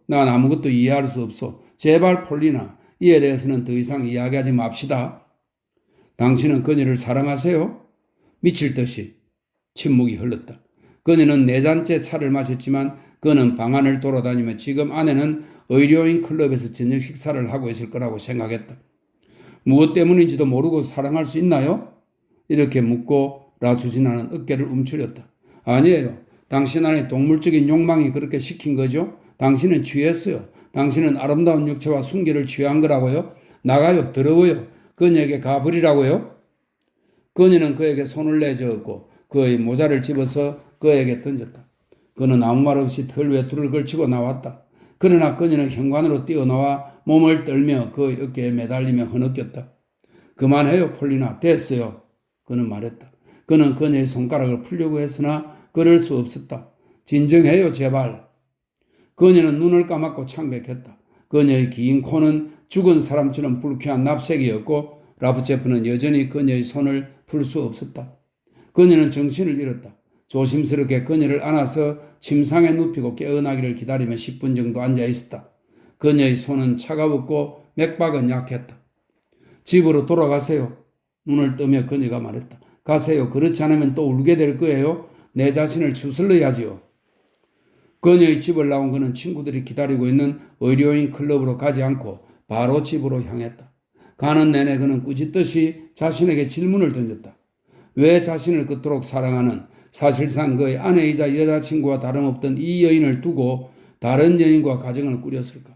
난 아무것도 이해할 수 없어. 제발 폴리나, 이에 대해서는 더 이상 이야기하지 맙시다. 당신은 그녀를 사랑하세요? 미칠 듯이 침묵이 흘렀다. 그녀는 4잔째 차를 마셨지만 그는 방 안을 돌아다니며 지금 아내는 의료인 클럽에서 저녁 식사를 하고 있을 거라고 생각했다. 무엇 때문인지도 모르고 사랑할 수 있나요? 이렇게 묻고 라수지나는 어깨를 움츠렸다. 아니에요. 당신 안에 동물적인 욕망이 그렇게 시킨 거죠? 당신은 취했어요. 당신은 아름다운 육체와 순기를 취한 거라고요? 나가요. 더러워요. 그녀에게 가버리라고요? 그녀는 그에게 손을 내저었고 그의 모자를 집어서 그에게 던졌다. 그는 아무 말 없이 털 외투를 걸치고 나왔다. 그러나 그녀는 현관으로 뛰어나와 몸을 떨며 그의 어깨에 매달리며 흐느꼈다. 그만해요, 폴리나. 됐어요. 그는 말했다. 그는 그녀의 손가락을 풀려고 했으나 그럴 수 없었다. 진정해요, 제발. 그녀는 눈을 감았고 창백했다. 그녀의 긴 코는 죽은 사람처럼 불쾌한 납색이었고 라프체프는 여전히 그녀의 손을 풀 수 없었다. 그녀는 정신을 잃었다. 조심스럽게 그녀를 안아서 침상에 눕히고 깨어나기를 기다리며 10분 정도 앉아 있었다. 그녀의 손은 차가웠고 맥박은 약했다. 집으로 돌아가세요. 눈을 뜨며 그녀가 말했다. 가세요. 그렇지 않으면 또 울게 될 거예요. 내 자신을 추슬러야지요. 그녀의 집을 나온 그는 친구들이 기다리고 있는 의료인 클럽으로 가지 않고 바로 집으로 향했다. 가는 내내 그는 꾸짖듯이 자신에게 질문을 던졌다. 왜 자신을 그토록 사랑하는 사실상 그의 아내이자 여자친구와 다름없던 이 여인을 두고 다른 여인과 가정을 꾸렸을까?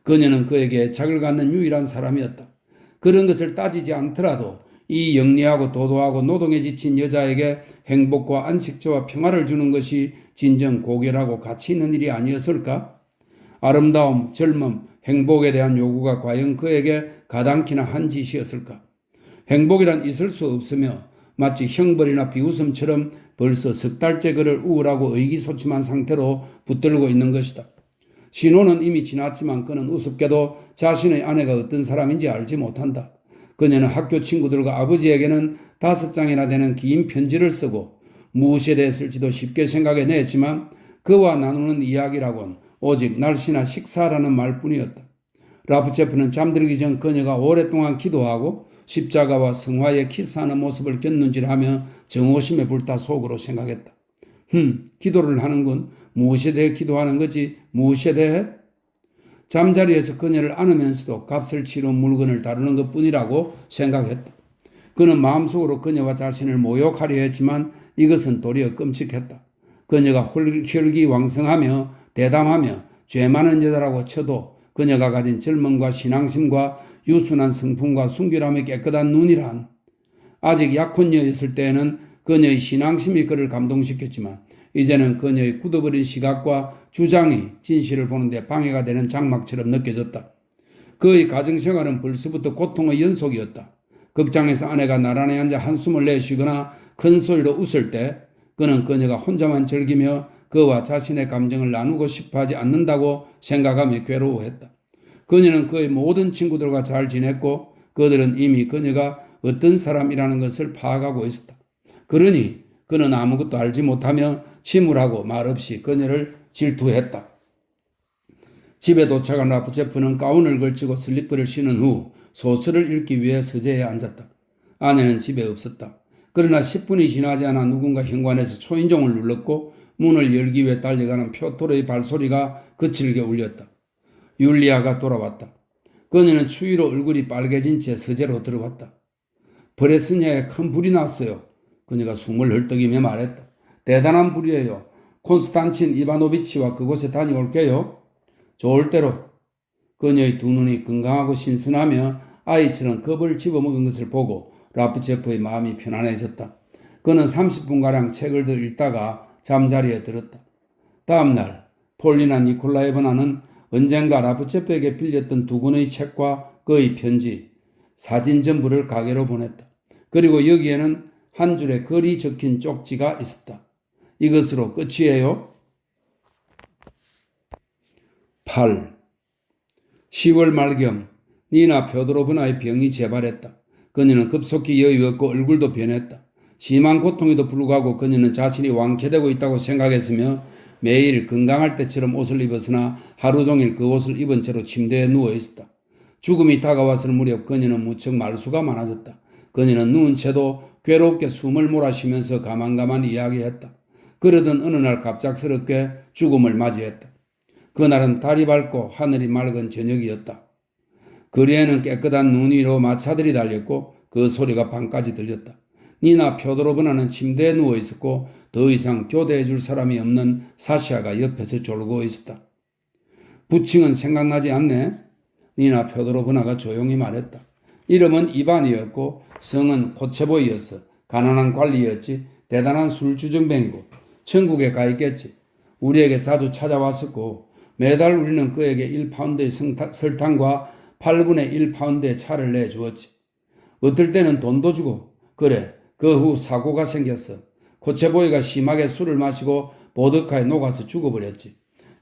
그녀는 그에게 애착을 갖는 유일한 사람이었다. 그런 것을 따지지 않더라도 이 영리하고 도도하고 노동에 지친 여자에게 행복과 안식처와 평화를 주는 것이 진정 고결하고 가치 있는 일이 아니었을까? 아름다움, 젊음, 행복에 대한 요구가 과연 그에게 가당키나 한 짓이었을까? 행복이란 있을 수 없으며 마치 형벌이나 비웃음처럼 벌써 석 달째 그를 우울하고 의기소침한 상태로 붙들고 있는 것이다. 신호는 이미 지났지만 그는 우습게도 자신의 아내가 어떤 사람인지 알지 못한다. 그녀는 학교 친구들과 아버지에게는 5장이나 되는 긴 편지를 쓰고 무엇에 대해 쓸지도 쉽게 생각해냈지만 그와 나누는 이야기라곤 오직 날씨나 식사라는 말뿐이었다. 라프체프는 잠들기 전 그녀가 오랫동안 기도하고 십자가와 성화에 키스하는 모습을 곁눈질하며 정오심에 불타 속으로 생각했다. 기도를 하는군. 무엇에 대해 기도하는 거지? 무엇에 대해? 잠자리에서 그녀를 안으면서도 값을 치른 물건을 다루는 것뿐이라고 생각했다. 그는 마음속으로 그녀와 자신을 모욕하려 했지만 이것은 도리어 끔찍했다. 그녀가 혈기왕성하며 대담하며 죄 많은 여자라고 쳐도 그녀가 가진 젊음과 신앙심과 유순한 성품과 순결함의 깨끗한 눈이란 아직 약혼녀였을 때에는 그녀의 신앙심이 그를 감동시켰지만 이제는 그녀의 굳어버린 시각과 주장이 진실을 보는데 방해가 되는 장막처럼 느껴졌다. 그의 가정생활은 벌써부터 고통의 연속이었다. 극장에서 아내가 나란히 앉아 한숨을 내쉬거나 큰 소리로 웃을 때 그는 그녀가 혼자만 즐기며 그와 자신의 감정을 나누고 싶어하지 않는다고 생각하며 괴로워했다. 그녀는 그의 모든 친구들과 잘 지냈고 그들은 이미 그녀가 어떤 사람이라는 것을 파악하고 있었다. 그러니 그는 아무것도 알지 못하며 침울하고 말없이 그녀를 질투했다. 집에 도착한 라프체프는 가운을 걸치고 슬리퍼를 신은 후 소설을 읽기 위해 서재에 앉았다. 아내는 집에 없었다. 그러나 10분이 지나지 않아 누군가 현관에서 초인종을 눌렀고 문을 열기 위해 달려가는 표토르의 발소리가 거칠게 울렸다. 율리아가 돌아왔다. 그녀는 추위로 얼굴이 빨개진 채 서재로 들어왔다. 브레스냐에 큰 불이 났어요. 그녀가 숨을 헐떡이며 말했다. 대단한 불이에요. 콘스탄친 이바노비치와 그곳에 다녀올게요. 좋을 대로. 그녀의 두 눈이 건강하고 신선하며 아이처럼 겁을 집어먹은 것을 보고 라프체프의 마음이 편안해졌다. 그는 30분가량 책을 더 읽다가 잠자리에 들었다. 다음 날 폴리나 니콜라예브나는 언젠가 라프체프에게 빌렸던 두 권의 책과 그의 편지, 사진 전부를 가게로 보냈다. 그리고 여기에는 한 줄의 글이 적힌 쪽지가 있었다. 이것으로 끝이에요. 8. 10월 말경 니나 표도로브나의 병이 재발했다. 그녀는 급속히 여유었고 얼굴도 변했다. 심한 고통에도 불구하고 그녀는 자신이 완쾌되고 있다고 생각했으며 매일 건강할 때처럼 옷을 입었으나 하루 종일 그 옷을 입은 채로 침대에 누워 있었다. 죽음이 다가왔을 무렵 그녀는 무척 말수가 많아졌다. 그녀는 누운 채도 괴롭게 숨을 몰아쉬면서 가만가만 이야기했다. 그러던 어느 날 갑작스럽게 죽음을 맞이했다. 그날은 달이 밝고 하늘이 맑은 저녁이었다. 거리에는 깨끗한 눈 위로 마차들이 달렸고 그 소리가 밤까지 들렸다. 니나 표도로브나는 침대에 누워 있었고 더 이상 교대해 줄 사람이 없는 사시아가 옆에서 졸고 있었다. 부칭은 생각나지 않네? 니나 표도로브나가 조용히 말했다. 이름은 이반이었고 성은 코체보이였어. 가난한 관리였지. 대단한 술주정뱅이고 천국에 가 있겠지. 우리에게 자주 찾아왔었고 매달 우리는 그에게 1파운드의 설탕과 8분의 1파운드의 차를 내주었지. 어떨 때는 돈도 주고. 그래, 그 후 사고가 생겼어. 코체보이가 심하게 술을 마시고 보드카에 녹아서 죽어버렸지.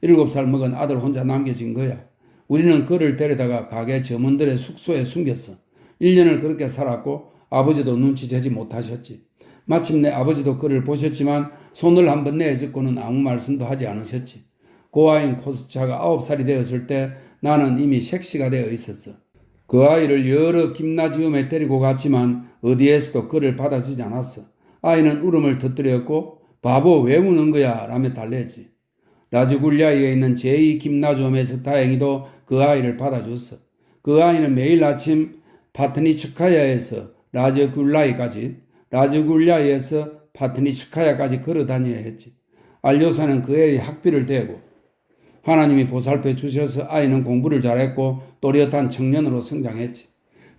7살 먹은 아들 혼자 남겨진 거야. 우리는 그를 데려다가 가게 점원들의 숙소에 숨겼어. 1년을 그렇게 살았고 아버지도 눈치채지 못하셨지. 마침내 아버지도 그를 보셨지만 손을 한번 내젓고는 아무 말씀도 하지 않으셨지. 고아인 코스차가 9살이 되었을 때 나는 이미 색시가 되어 있었어. 그 아이를 여러 김나지움에 데리고 갔지만 어디에서도 그를 받아주지 않았어. 아이는 울음을 터뜨렸고 바보 왜 우는 거야 라며 달랬지. 라즈굴리아에 있는 제2김나지움에서 다행히도 그 아이를 받아줬어. 그 아이는 매일 아침 파트니츠카야에서 라즈굴리아에서 파트니츠카야까지 걸어 다녀야 했지. 알료사는 그 애의 학비를 대고 하나님이 보살펴 주셔서 아이는 공부를 잘했고 또렷한 청년으로 성장했지.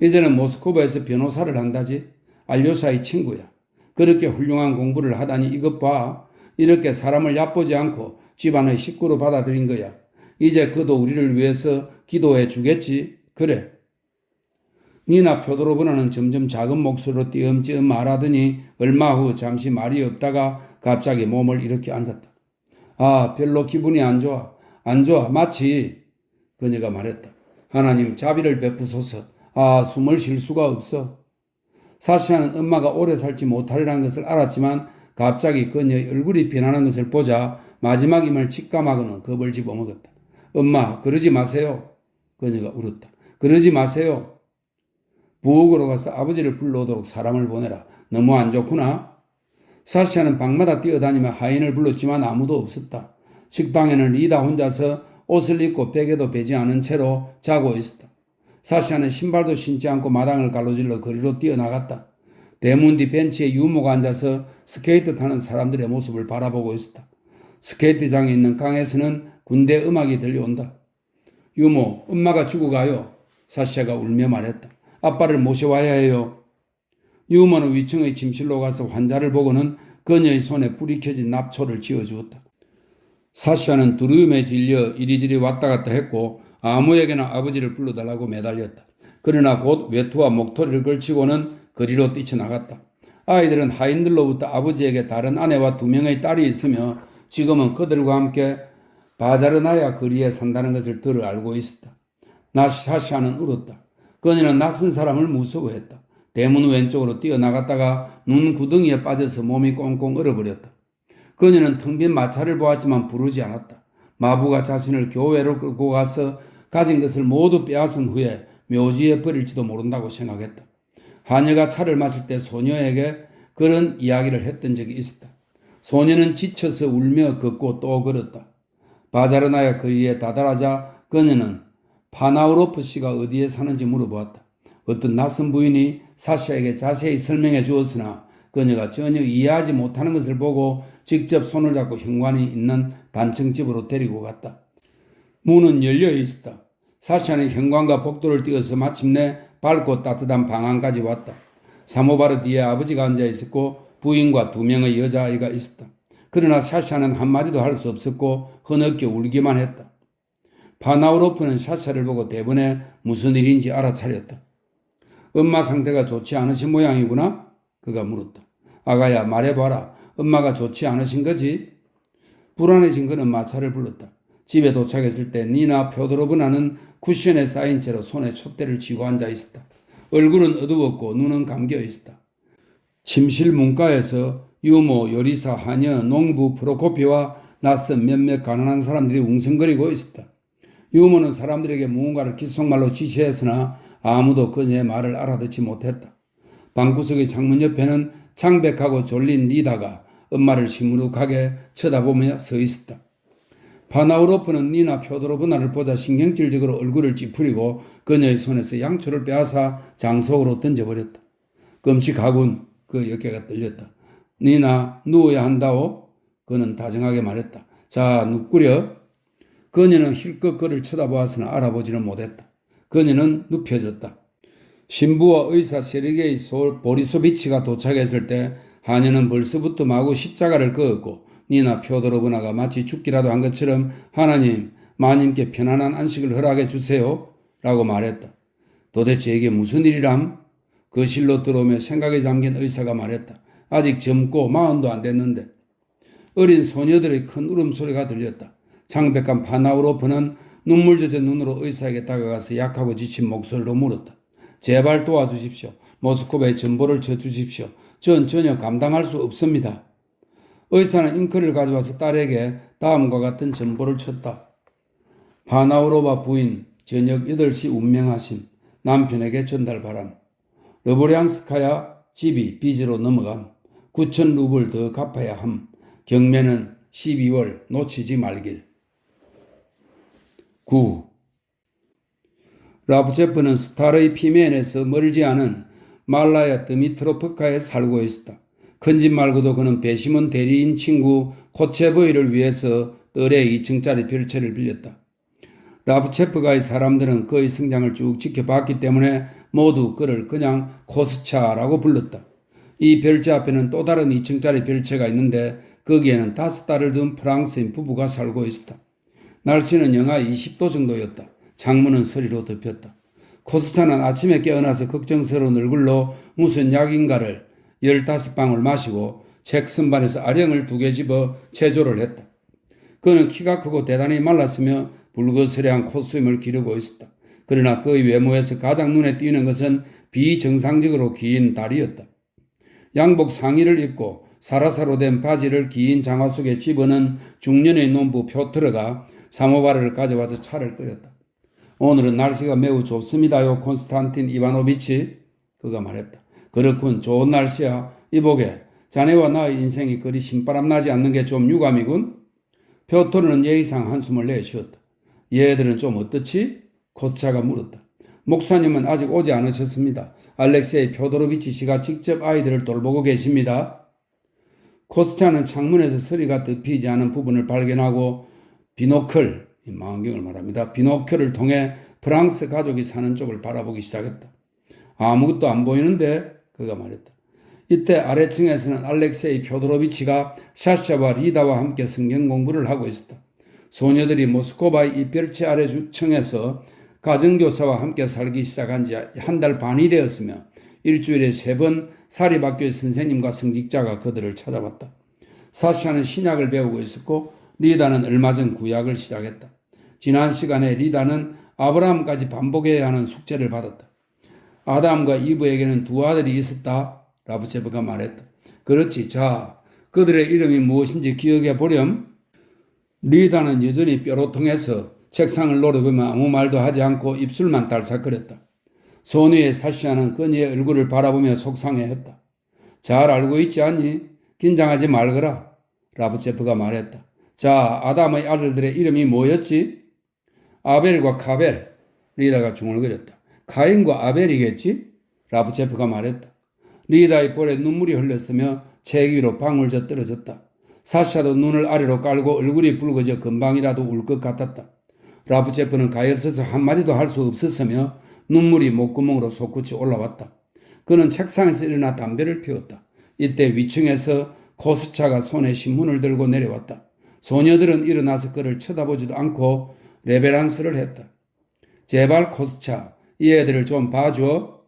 이제는 모스크바에서 변호사를 한다지. 알료사의 친구야. 그렇게 훌륭한 공부를 하다니 이것 봐. 이렇게 사람을 얕보지 않고 집안의 식구로 받아들인 거야. 이제 그도 우리를 위해서 기도해 주겠지. 그래. 니나 표도로브나는 점점 작은 목소리로 띄엄띄엄 말하더니 얼마 후 잠시 말이 없다가 갑자기 몸을 일으켜 앉았다. 아, 별로 기분이 안 좋아. 안 좋아. 마치 그녀가 말했다. 하나님 자비를 베푸소서. 아, 숨을 쉴 수가 없어. 사시아는 엄마가 오래 살지 못하리라는 것을 알았지만 갑자기 그녀의 얼굴이 변하는 것을 보자 마지막 힘을 직감하고는 겁을 집어먹었다. 엄마, 그러지 마세요. 그녀가 울었다. 그러지 마세요. 부엌으로 가서 아버지를 불러오도록 사람을 보내라. 너무 안 좋구나. 사시아는 방마다 뛰어다니며 하인을 불렀지만 아무도 없었다. 식당에는 리다 혼자서 옷을 입고 베개도 베지 않은 채로 자고 있었다. 사시아는 신발도 신지 않고 마당을 가로질러 거리로 뛰어나갔다. 대문 뒤 벤치에 유모가 앉아서 스케이트 타는 사람들의 모습을 바라보고 있었다. 스케이트장에 있는 강에서는 군대 음악이 들려온다. 유모, 엄마가 죽어가요. 사시아가 울며 말했다. 아빠를 모셔와야 해요. 유모는 위층의 침실로 가서 환자를 보고는 그녀의 손에 불이 켜진 납초를 지어주었다. 사시아는 두려움에 질려 이리저리 왔다 갔다 했고 아무에게나 아버지를 불러달라고 매달렸다. 그러나 곧 외투와 목도리를 걸치고는 거리로 뛰쳐나갔다. 아이들은 하인들로부터 아버지에게 다른 아내와 2명의 딸이 있으며 지금은 그들과 함께 바자르나야 거리에 산다는 것을 들어 알고 있었다. 사시아는 울었다. 그녀는 낯선 사람을 무서워했다. 대문 왼쪽으로 뛰어나갔다가 눈 구덩이에 빠져서 몸이 꽁꽁 얼어버렸다. 그녀는 텅 빈 마차를 보았지만 부르지 않았다. 마부가 자신을 교회로 끌고 가서 가진 것을 모두 빼앗은 후에 묘지에 버릴지도 모른다고 생각했다. 하녀가 차를 마실 때 소녀에게 그런 이야기를 했던 적이 있었다. 소녀는 지쳐서 울며 걷고 또 걸었다. 바자르나야 거리에 다다르자 그녀는 파나우로프 씨가 어디에 사는지 물어보았다. 어떤 낯선 부인이 사시아에게 자세히 설명해 주었으나 그녀가 전혀 이해하지 못하는 것을 보고 직접 손을 잡고 현관이 있는 단층 집으로 데리고 갔다. 문은 열려 있었다. 사시아는 현관과 복도를 뛰어서 마침내 밝고 따뜻한 방 안까지 왔다. 사모바르 뒤에 아버지가 앉아 있었고 부인과 2명의 여자아이가 있었다. 그러나 사시아는 한마디도 할 수 없었고 흐느껴 울기만 했다. 파나우로프는 사시아를 보고 대번에 무슨 일인지 알아차렸다. 엄마 상태가 좋지 않으신 모양이구나? 그가 물었다. 아가야, 말해봐라. 엄마가 좋지 않으신 거지? 불안해진 그는 마차를 불렀다. 집에 도착했을 때 니나 표도로브나는 쿠션에 쌓인 채로 손에 촛대를 쥐고 앉아 있었다. 얼굴은 어두웠고 눈은 감겨 있었다. 침실 문가에서 유모, 요리사, 하녀, 농부, 프로코피와 낯선 몇몇 가난한 사람들이 웅성거리고 있었다. 유모는 사람들에게 무언가를 귓속말로 지시했으나 아무도 그녀의 말을 알아듣지 못했다. 방구석의 창문 옆에는 창백하고 졸린 리다가 엄마를 시무룩하게 쳐다보며 서 있었다. 파나우로프는 니나 표도로브나를 보자 신경질적으로 얼굴을 찌푸리고 그녀의 손에서 양초를 빼앗아 장 속으로 던져버렸다. 끔찍하군. 그 어깨가 떨렸다. 니나 누워야 한다오? 그는 다정하게 말했다. 자, 눕구려. 그녀는 힐끗 그를 쳐다보았으나 알아보지는 못했다. 그녀는 눕혀졌다. 신부와 의사 세르게이 보리소비치가 도착했을 때 하녀는 벌써부터 마구 십자가를 그었고 니나 표도로브나가 마치 죽기라도 한 것처럼 하나님, 마님께 편안한 안식을 허락해 주세요 라고 말했다. 도대체 이게 무슨 일이람? 거실로 들어오며 생각에 잠긴 의사가 말했다. 아직 젊고 40도 안 됐는데. 어린 소녀들의 큰 울음소리가 들렸다. 창백한 파나우로프는 눈물 젖은 눈으로 의사에게 다가가서 약하고 지친 목소리로 물었다. 제발 도와주십시오. 모스크바에 전보를 쳐주십시오. 전 전혀 감당할 수 없습니다. 의사는 잉크를 가져와서 딸에게 다음과 같은 전보를 쳤다. 파나우로바 부인 저녁 8시 운명하심. 남편에게 전달 바람. 러브리안스카야 집이 빚으로 넘어감. 9천 루블 더 갚아야 함. 경매는 12월 놓치지 말길. 9. 라프체프는 스타르의 피멘에서 멀지 않은 말라야 드미트로프카에 살고 있었다. 큰 집 말고도 그는 배심원 대리인 친구 코체보이를 위해서 뜰에 2층짜리 별채를 빌렸다. 라프체프가의 사람들은 그의 성장을 쭉 지켜봤기 때문에 모두 그를 그냥 코스차라고 불렀다. 이 별채 앞에는 또 다른 2층짜리 별채가 있는데 거기에는 5딸을 둔 프랑스인 부부가 살고 있었다. 날씨는 영하 20도 정도였다. 창문은 서리로 덮였다. 코스차는 아침에 깨어나서 걱정스러운 얼굴로 무슨 약인가를 15방울 마시고 책 선반에서 아령을 2개 집어 체조를 했다. 그는 키가 크고 대단히 말랐으며 불거스레한 콧수염을 기르고 있었다. 그러나 그의 외모에서 가장 눈에 띄는 것은 비정상적으로 긴 다리였다. 양복 상의를 입고 사라사로 된 바지를 긴 장화 속에 집어넣은 중년의 농부 표트르가 사모바르를 가져와서 차를 끓였다. 오늘은 날씨가 매우 좋습니다요, 콘스탄틴 이바노비치. 그가 말했다. 그렇군, 좋은 날씨야. 이보게, 자네와 나의 인생이 그리 신바람 나지 않는 게 좀 유감이군. 표트르는 예의상 한숨을 내쉬었다. 얘들은 좀 어떻지? 코스차가 물었다. 목사님은 아직 오지 않으셨습니다. 알렉세이 표도로비치 씨가 직접 아이들을 돌보고 계십니다. 코스차는 창문에서 서리가 덮이지 않은 부분을 발견하고 비노클, 망원경을 말합니다. 비노클을 통해 프랑스 가족이 사는 쪽을 바라보기 시작했다. 아무것도 안 보이는데? 그가 말했다. 이때 아래층에서는 알렉세이 표도로비치가 샤샤와 리다와 함께 성경 공부를 하고 있었다. 소녀들이 모스크바의 이 별채 아래 층에서 가정교사와 함께 살기 시작한 지 한 달 반이 되었으며 일주일에 3번 사립학교의 선생님과 성직자가 그들을 찾아왔다. 사샤는 신약을 배우고 있었고 리다는 얼마 전 구약을 시작했다. 지난 시간에 리다는 아브라함까지 반복해야 하는 숙제를 받았다. 아담과 이브에게는 2 아들이 있었다. 라브체프가 말했다. 그렇지. 자, 그들의 이름이 무엇인지 기억해 보렴. 리다는 여전히 뾰로통해서 책상을 노려보며 아무 말도 하지 않고 입술만 딸싹거렸다. 소녀의 사시아는 그녀의 얼굴을 바라보며 속상해했다. 잘 알고 있지 않니? 긴장하지 말거라. 라브체프가 말했다. 자, 아담의 아들들의 이름이 뭐였지? 아벨과 카벨. 리다가 중얼거렸다. 가인과 아벨이겠지? 라브체프가 말했다. 리다의 볼에 눈물이 흘렀으며 책 위로 방울져 떨어졌다. 사샤도 눈을 아래로 깔고 얼굴이 붉어져 금방이라도 울 것 같았다. 라브체프는 가엾어서 한마디도 할 수 없었으며 눈물이 목구멍으로 솟구치 올라왔다. 그는 책상에서 일어나 담배를 피웠다. 이때 위층에서 코스차가 손에 신문을 들고 내려왔다. 소녀들은 일어나서 그를 쳐다보지도 않고 레베란스를 했다. 제발 코스차, 이 애들을 좀 봐줘.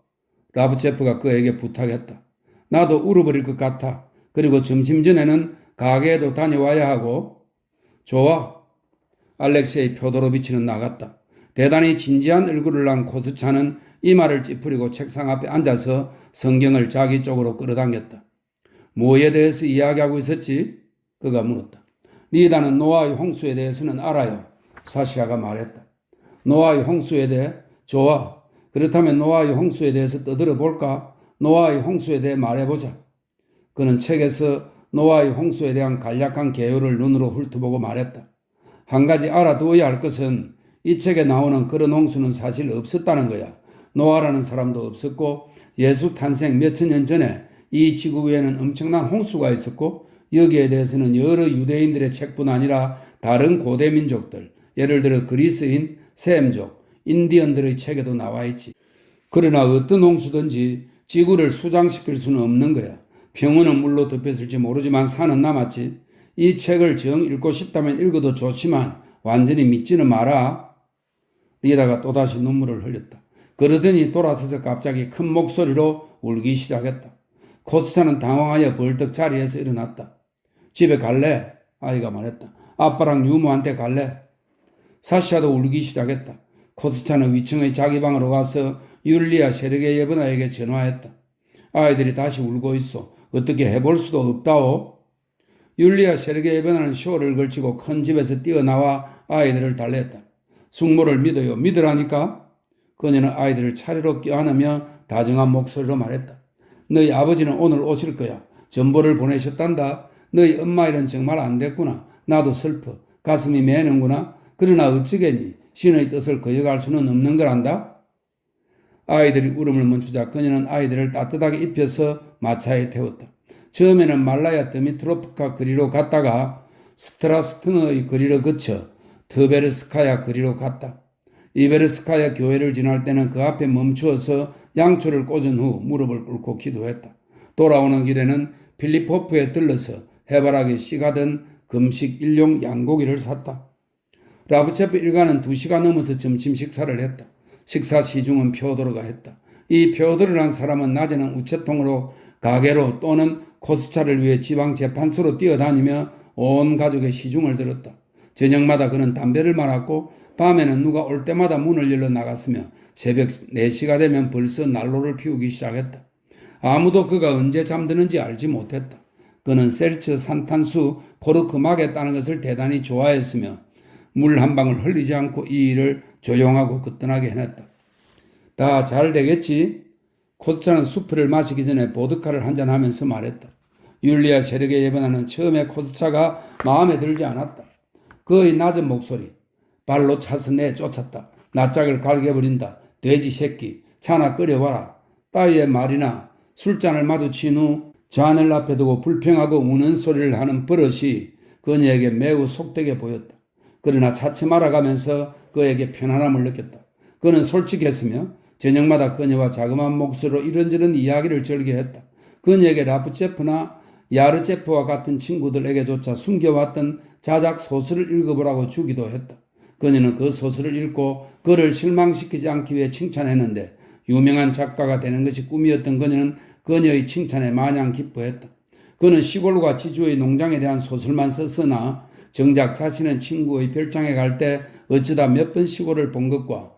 라브체프가 그에게 부탁했다. 나도 울어버릴 것 같아. 그리고 점심 전에는 가게에도 다녀와야 하고. 좋아. 알렉세이 표도로비치는 나갔다. 대단히 진지한 얼굴을 한 코스차는 이마를 찌푸리고 책상 앞에 앉아서 성경을 자기 쪽으로 끌어당겼다. 뭐에 대해서 이야기하고 있었지? 그가 물었다. 리다는 노아의 홍수에 대해서는 알아요. 사시아가 말했다. 노아의 홍수에 대해? 좋아. 그렇다면 노아의 홍수에 대해서 떠들어 볼까? 노아의 홍수에 대해 말해보자. 그는 책에서 노아의 홍수에 대한 간략한 개요를 눈으로 훑어보고 말했다. 한 가지 알아두어야 할 것은 이 책에 나오는 그런 홍수는 사실 없었다는 거야. 노아라는 사람도 없었고 예수 탄생 몇천 년 전에 이 지구 위에는 엄청난 홍수가 있었고 여기에 대해서는 여러 유대인들의 책뿐 아니라 다른 고대 민족들, 예를 들어 그리스인, 셈족, 인디언들의 책에도 나와 있지. 그러나 어떤 홍수든지 지구를 수장시킬 수는 없는 거야. 병원은 물로 덮였을지 모르지만 산은 남았지. 이 책을 정 읽고 싶다면 읽어도 좋지만 완전히 믿지는 마라. 리다가 또다시 눈물을 흘렸다. 그러더니 돌아서서 갑자기 큰 목소리로 울기 시작했다. 코스차는 당황하여 벌떡 자리에서 일어났다. 집에 갈래? 아이가 말했다. 아빠랑 유모한테 갈래? 사시아도 울기 시작했다. 코스차는 위층의 자기 방으로 가서 율리아 세르게 예브나에게 전화했다. 아이들이 다시 울고 있어. 어떻게 해볼 수도 없다오. 율리아 세르게 예브나는 쇼를 걸치고 큰 집에서 뛰어나와 아이들을 달랬다. 숙모를 믿어요. 믿으라니까. 그녀는 아이들을 차례로 껴안으며 다정한 목소리로 말했다. 너희 아버지는 오늘 오실 거야. 전보를 보내셨단다. 너희 엄마 일은 정말 안 됐구나. 나도 슬퍼. 가슴이 메는구나. 그러나 어찌겠니? 신의 뜻을 거역할 수는 없는 거란다. 아이들이 울음을 멈추자 그녀는 아이들을 따뜻하게 입혀서 마차에 태웠다. 처음에는 말라야 드미트로프카 거리로 갔다가 스트라스트너의 거리로 거쳐 트베르스카야 거리로 갔다. 이베르스카야 교회를 지날 때는 그 앞에 멈추어서 양초를 꽂은 후 무릎을 꿇고 기도했다. 돌아오는 길에는 필리포프에 들러서 해바라기 씨가 든 금식 일용 양고기를 샀다. 라브체프 일가는 2시가 넘어서 점심 식사를 했다. 식사 시중은 표도르가 했다. 이 표도르란 사람은 낮에는 우체통으로 가게로 또는 코스차를 위해 지방재판소로 뛰어다니며 온 가족의 시중을 들었다. 저녁마다 그는 담배를 말았고 밤에는 누가 올 때마다 문을 열러 나갔으며 새벽 4시가 되면 벌써 난로를 피우기 시작했다. 아무도 그가 언제 잠드는지 알지 못했다. 그는 셀츠, 산탄수, 코르크 막에 따는 것을 대단히 좋아했으며 물 한 방울 흘리지 않고 이 일을 조용하고 거뜬하게 해냈다. 다 잘 되겠지? 코스차는 수프를 마시기 전에 보드카를 한잔하면서 말했다. 율리아 세르게 예배나는 처음에 코스차가 마음에 들지 않았다. 그의 낮은 목소리, 발로 차서 내쫓았다. 낯짝을 갈겨버린다. 돼지 새끼, 차나 끓여봐라. 따위의 말이나 술잔을 마주친 후 잔을 앞에 두고 불평하고 우는 소리를 하는 버릇이 그녀에게 매우 속되게 보였다. 그러나 차츰 알아가면서 그에게 편안함을 느꼈다. 그는 솔직했으며 저녁마다 그녀와 자그마한 목소리로 이런저런 이야기를 절개했다. 그녀에게 라프체프나 야르체프와 같은 친구들에게조차 숨겨왔던 자작 소설을 읽어보라고 주기도 했다. 그녀는 그 소설을 읽고 그를 실망시키지 않기 위해 칭찬했는데 유명한 작가가 되는 것이 꿈이었던 그녀는 그녀의 칭찬에 마냥 기뻐했다. 그는 시골과 지주의 농장에 대한 소설만 썼으나 정작 자신은 친구의 별장에 갈 때 어쩌다 몇 번 시골을 본 것과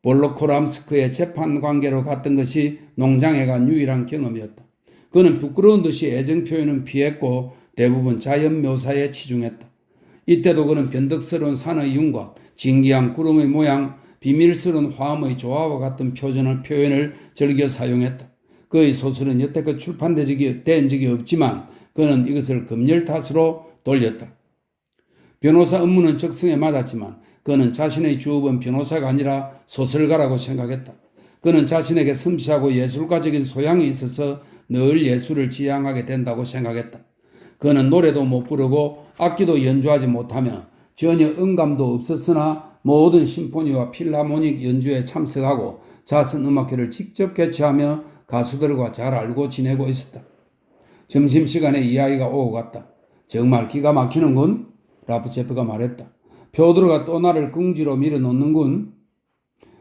볼로코람스크의 재판 관계로 갔던 것이 농장에 간 유일한 경험이었다. 그는 부끄러운 듯이 애정 표현은 피했고 대부분 자연 묘사에 치중했다. 이때도 그는 변덕스러운 산의 윤곽, 진기한 구름의 모양, 비밀스러운 화음의 조화와 같은 표현을 즐겨 사용했다. 그의 소설은 여태껏 출판된 적이 없지만 그는 이것을 금열 탓으로 돌렸다. 변호사 업무는 적성에 맞았지만 그는 자신의 주업은 변호사가 아니라 소설가라고 생각했다. 그는 자신에게 섬세하고 예술가적인 소양이 있어서 늘 예술을 지향하게 된다고 생각했다. 그는 노래도 못 부르고 악기도 연주하지 못하며 전혀 음감도 없었으나 모든 심포니와 필하모닉 연주에 참석하고 자선 음악회를 직접 개최하며 가수들과 잘 알고 지내고 있었다. 점심시간에 이야기가 오고 갔다. 정말 기가 막히는군. 라프체프가 말했다. 표드로가 또 나를 궁지로 밀어놓는군.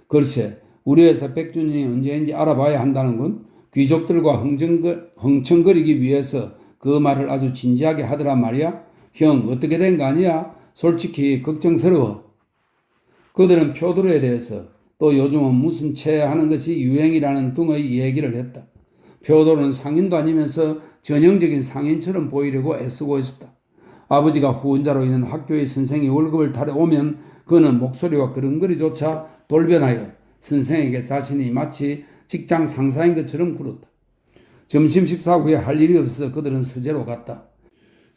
글쎄, 우리 회사 백주년이 언제인지 알아봐야 한다는군. 귀족들과 흥청거리기 위해서 그 말을 아주 진지하게 하더란 말이야. 형, 어떻게 된 거 아니야? 솔직히 걱정스러워. 그들은 표드로에 대해서 또 요즘은 무슨 채 하는 것이 유행이라는 등의 얘기를 했다. 표드로는 상인도 아니면서 전형적인 상인처럼 보이려고 애쓰고 있었다. 아버지가 후원자로 있는 학교의 선생이 월급을 타려오면 그는 목소리와 걸음걸이조차 돌변하여 선생에게 자신이 마치 직장 상사인 것처럼 굴었다. 점심 식사 후에 할 일이 없어서 그들은 서재로 갔다.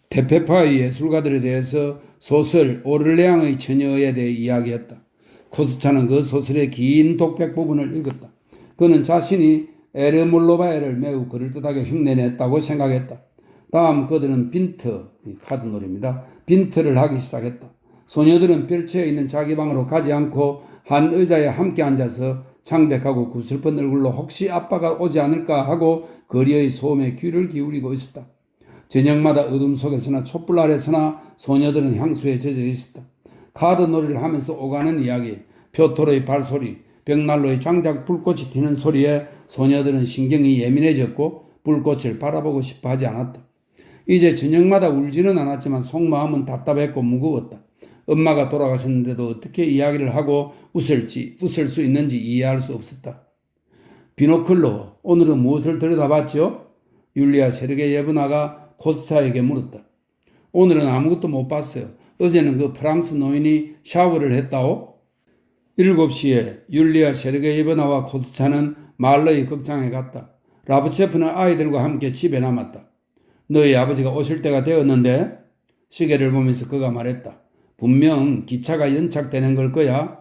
테페파의 예술가들에 대해서 소설 오를레앙의 처녀에 대해 이야기했다. 코스차는 그 소설의 긴 독백 부분을 읽었다. 그는 자신이 에르몰로바에를 매우 그럴듯하게 흉내냈다고 생각했다. 다음 그들은 빈트, 카드놀이입니다. 빈트를 하기 시작했다. 소녀들은 펼쳐 있는 자기 방으로 가지 않고 한 의자에 함께 앉아서 창백하고 구슬픈 얼굴로 혹시 아빠가 오지 않을까 하고 거리의 소음에 귀를 기울이고 있었다. 저녁마다 어둠 속에서나 촛불 아래서나 소녀들은 향수에 젖어 있었다. 카드놀이를 하면서 오가는 이야기, 표토의 발소리, 벽난로의 장작 불꽃이 튀는 소리에 소녀들은 신경이 예민해졌고 불꽃을 바라보고 싶어 하지 않았다. 이제 저녁마다 울지는 않았지만 속마음은 답답했고 무거웠다. 엄마가 돌아가셨는데도 어떻게 이야기를 하고 웃을 수 있는지 이해할 수 없었다. 비노클로, 오늘은 무엇을 들여다봤죠? 율리아 세르게예브나가 코스타에게 물었다. 오늘은 아무것도 못 봤어요. 어제는 그 프랑스 노인이 샤워를 했다오? 7시에 율리아 세르게예브나와 코스타는 말러의 극장에 갔다. 라브체프는 아이들과 함께 집에 남았다. 너희 아버지가 오실 때가 되었는데? 시계를 보면서 그가 말했다. 분명 기차가 연착되는 걸 거야.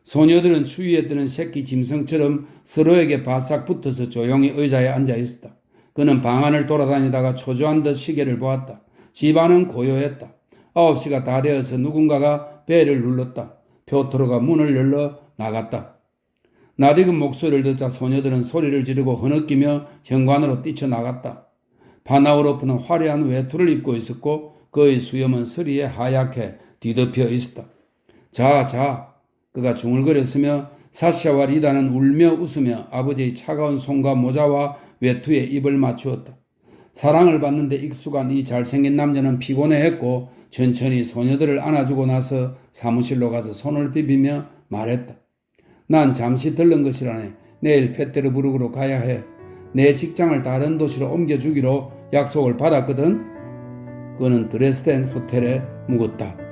소녀들은 추위에 뜨는 새끼 짐승처럼 서로에게 바싹 붙어서 조용히 의자에 앉아 있었다. 그는 방 안을 돌아다니다가 초조한 듯 시계를 보았다. 집안은 고요했다. 9시가 다 되어서 누군가가 벨을 눌렀다. 표토로가 문을 열러 나갔다. 낯익은 목소리를 듣자 소녀들은 소리를 지르고 흐느끼며 현관으로 뛰쳐나갔다. 바나우로프는 화려한 외투를 입고 있었고 그의 수염은 서리에 하얗게 뒤덮여 있었다. 자, 그가 중얼거렸으며 사샤와 리다는 울며 웃으며 아버지의 차가운 손과 모자와 외투에 입을 맞추었다. 사랑을 받는데 익숙한 이 잘생긴 남자는 피곤해했고 천천히 소녀들을 안아주고 나서 사무실로 가서 손을 비비며 말했다. 난 잠시 들른 것이라네. 내일 페테르부르크로 가야 해. 내 직장을 다른 도시로 옮겨주기로 약속을 받았거든. 그는 드레스덴 호텔에 묵었다.